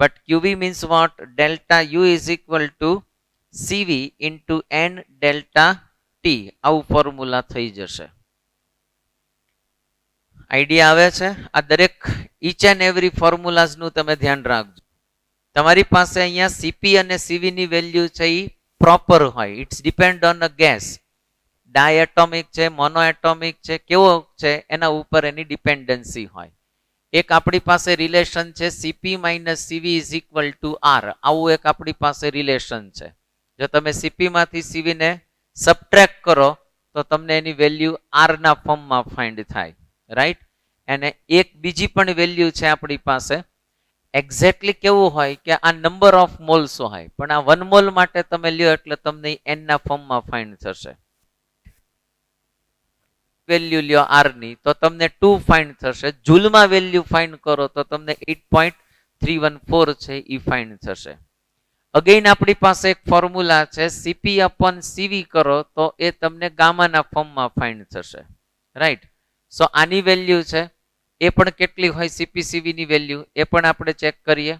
But Qv means what? Delta U is equal to Cv into N delta T. આવું formula થઈ જશે. Idea આવે છે? આ દરેક each and every ફોર્મ્યુલાઝનું તમે ધ્યાન રાખજો. તમારી પાસે અહીંયા Cp અને Cv ની વેલ્યુ છે એ પ્રોપર હોય. It's depend on a gas. Diatomic છે, મોનોએટોમિક છે, કેવો છે એના ઉપર એની ડિપેન્ડન્સી હોય. એક આપણી પાસે રિલેશન છે CP minus CV is equal to R. આવું એક આપણી પાસે રિલેશન છે. જો તમે સીપી માંથી સીવી ને સબટ્રેક્ટ કરો તો તમને એની વેલ્યુ આર ના ફોર્મમાં ફાઇન્ડ થાય, રાઈટ. અને એક બીજી પણ વેલ્યુ છે આપણી પાસે. એક્ઝેક્ટલી કેવું હોય કે આ નંબર ઓફ મોલ્સ હોય, પણ આ 1 મોલ માટે તમે લ્યો એટલે તમને એન ના ફોર્મમાં ફાઇન્ડ થશે. વેલ્યુ લ્યો આર ની તો તમને 2 ફાઇન્ડ થશે. જૂલમાં વેલ્યુ ફાઇન્ડ કરો તો તમને 8.314 છે એ ફાઇન્ડ થશે. અગેન આપણી પાસે એક ફોર્મ્યુલા છે સીપી અપોન સીવી કરો તો એ તમને ગામાના ફોર્મમાં ફાઇન્ડ થશે, રાઈટ. સો આની વેલ્યુ છે એ પણ કેટલી હોય સીપીસીવી ની વેલ્યુ એ પણ આપણે ચેક કરીએ.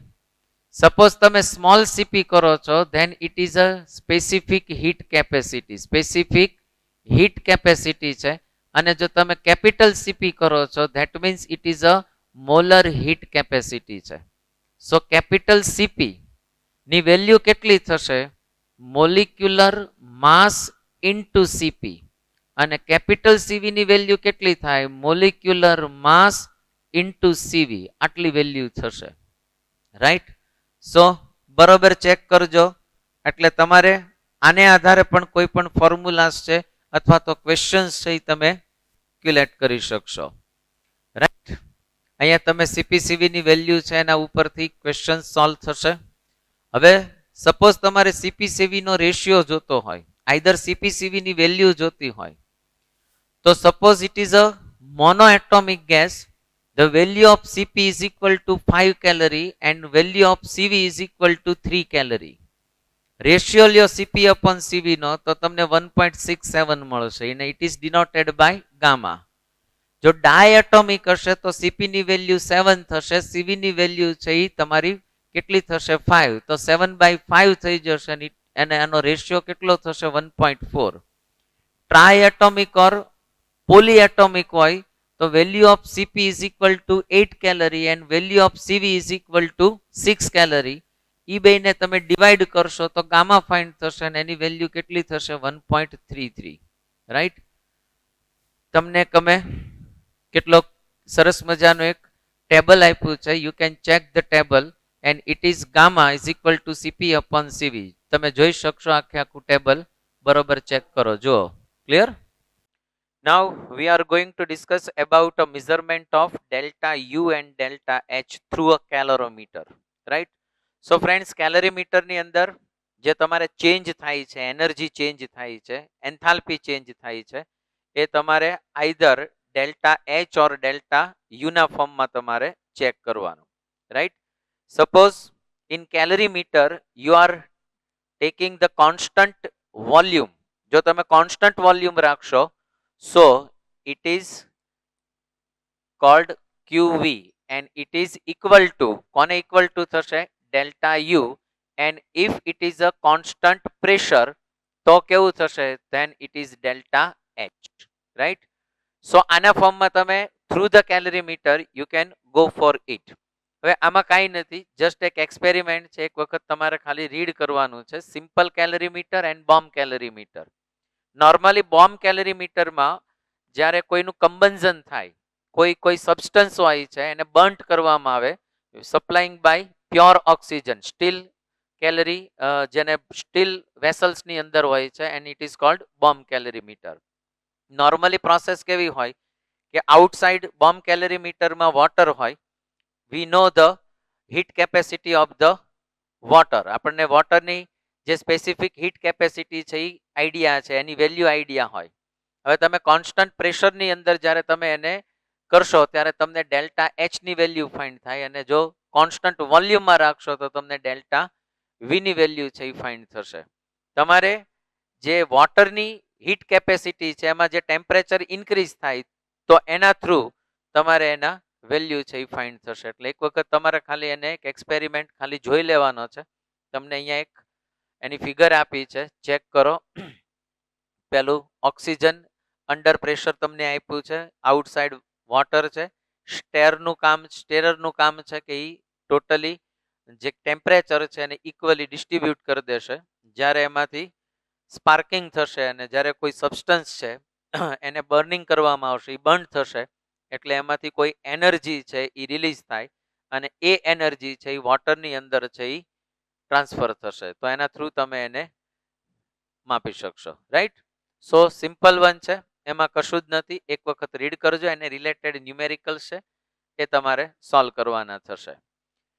સપોઝ તમે સ્મોલ સીપી કરો છો than it is a specific heat capacity. Specific heat capacity છે. અને જો તમે કેપિટલ સીપી કરો છો that means it is a molar heat capacity છે. સો કેપિટલ સીપી ની વેલ્યુ કેટલી થશે? મોલિક્યુલર માસ ઇન્ટુ સીપી. અને કેપિટલ સીવી ની વેલ્યુ કેટલી થાય? મોલિક્યુલર માસ ઇન્ટુ સીવી. આટલી વેલ્યુ થશે, રાઈટ. સો બરોબર ચેક કરજો. એટલે તમારે આને આધારે પણ કોઈ પણ ફોર્મ્યુલાસ છે અથવા તો ક્વેશ્ચન્સ છે એ તમે કેલ્ક્યુલેટ કરી શકશો, રાઈટ. અહીંયા તમે સીપીસીવી ની વેલ્યુ છે એના ઉપરથી ક્વેશ્ચન સોલ્વ થશે. હવે સપોઝ તમારે સીપીસીવી નો રેશિયો જોતો હોય, આઈધર સીપીસીવી ની વેલ્યુ જોતી હોય, તો suppose it is a monoatomic gas, the value of Cp is equal to 5 calorie and value of Cv is equal to 3 calorie. Ratio લ્યો સીપી અપોન સીવી નો તો તમને 1.67 મળશે અને it is denoted by gamma. જો diatomic હશે તો CP ની વેલ્યુ 7 થશે, સીવી ની વેલ્યુ છે એ તમારી કેટલી થશે? 5. તો 7/5 થઈ જશે અને આનો રેશિયો કેટલો થશે? 1.4. ટ્રાયએટોમિક ઓર પોલીએટોમિક હોય તો value of CP is equal to 8 calorie and value of CV is equal to 6 calorie. એ બેને તમે ડિવાઈડ કરશો તો ગામા ફાઇન્ડ થશે અને એની વેલ્યુ કેટલી થશે? 1.33, રાઈટ. તમને ગમે કેટલો સરસ મજાનો એક ટેબલ આપ્યું છે. You can check the table and it is gamma is equal to CP upon CV. તમે જોઈ શકશો આખે આખું ટેબલ. બરોબર ચેક કરો, જુઓ. Clear? Now we are going to discuss about a measurement of delta U and delta H through a calorimeter, right? So friends, calorimeter ની અંદર જે તમારે ચેન્જ થાય છે, એનર્જી ચેન્જ થાય છે, એન્થાલ્પી ચેન્જ થાય છે, એ તમારે either delta H or delta U ના ફોર્મમાં તમારે ચેક કરવાનું, right. Suppose in calorimeter you are taking the constant volume. જો તમે કોન્સ્ટન્ટ વોલ્યુમ રાખશો so it is called QV and it is equal to કોને equal to થશે? delta U. and if it is a constant pressure તો કેવું થશે? then it is delta H, right. so આના ફોર્મમાં તમે through the calorimeter you can go for it. હવે આમાં કાંઈ નથી, જસ્ટ એક એક્સપેરિમેન્ટ છે. એક વખત તમારે ખાલી રીડ કરવાનું છે. Simple calorimeter and bomb calorimeter. Normally bomb કેલરીમીટરમાં જ્યારે કોઈનું કમ્બન્ઝન થાય, કોઈ સબસ્ટન્સ હોય છે એને બર્ન્ટ કરવામાં આવે, supplying by pure oxygen, steel calorie, જેને સ્ટીલ વેસલ્સની અંદર હોય છે and it is called bomb calorimeter. Normally process કેવી હોય કે આઉટસાઇડ બોમ્બ કેલરીમીટરમાં વોટર હોય. We know the heat capacity of the water. આપણને વોટરની જે સ્પેસિફિક હીટ કેપેસિટી છે એ આઈડિયા છે, એની વેલ્યુ આઈડિયા હોય. હવે તમે કોન્સ્ટન્ટ પ્રેશરની અંદર જ્યારે તમે એને કરશો ત્યારે તમને ડેલ્ટા એચ ની વેલ્યુ ફાઇન્ડ થાય, અને જો કોન્સ્ટન્ટ વોલ્યુમમાં રાખશો તો તમને ડેલ્ટા વી ની વેલ્યુ છે એ ફાઇન્ડ થશે. તમારે જે વોટરની હીટ કેપેસિટી છે એમાં જે ટેમ્પરેચર ઇન્ક્રીઝ થાય તો એના થ્રુ તમારે એના વેલ્યુ છે એ ફાઇન્ડ થશે. એટલે એક વખત તમારે ખાલી એને એક એક્સપેરિમેન્ટ ખાલી જોઈ લેવાનો છે. તમને અહીંયા એક એની ફિગર આપી છે, ચેક કરો. પેલું ઓક્સિજન અંડર પ્રેશર તમને આપ્યું છે, આઉટસાઇડ વોટર છે. સ્ટેરરનું કામ છે કે એ ટોટલી જે ટેમ્પરેચર છે એને ઇક્વલી ડિસ્ટ્રીબ્યુટ કરી દેશે. જ્યારે એમાંથી સ્પાર્કિંગ થશે અને જ્યારે કોઈ સબસ્ટન્સ છે એને બર્નિંગ કરવામાં આવશે, એ બર્ન થશે, એટલે એમાંથી કોઈ એનર્જી છે એ રિલીઝ થાય અને એ એનર્જી છે એ વોટરની અંદર છે એ ટ્રાન્સફર થશે, તો એના થ્રુ તમે એને માપી શકશો. રાઈટ? સો સિમ્પલ વન છે, એમાં કશું જ નથી. એક વખત રીડ કરજો, એને રિલેટેડ ન્યુમેરિકલ છે એ તમારે સોલ્વ કરવાના થશે.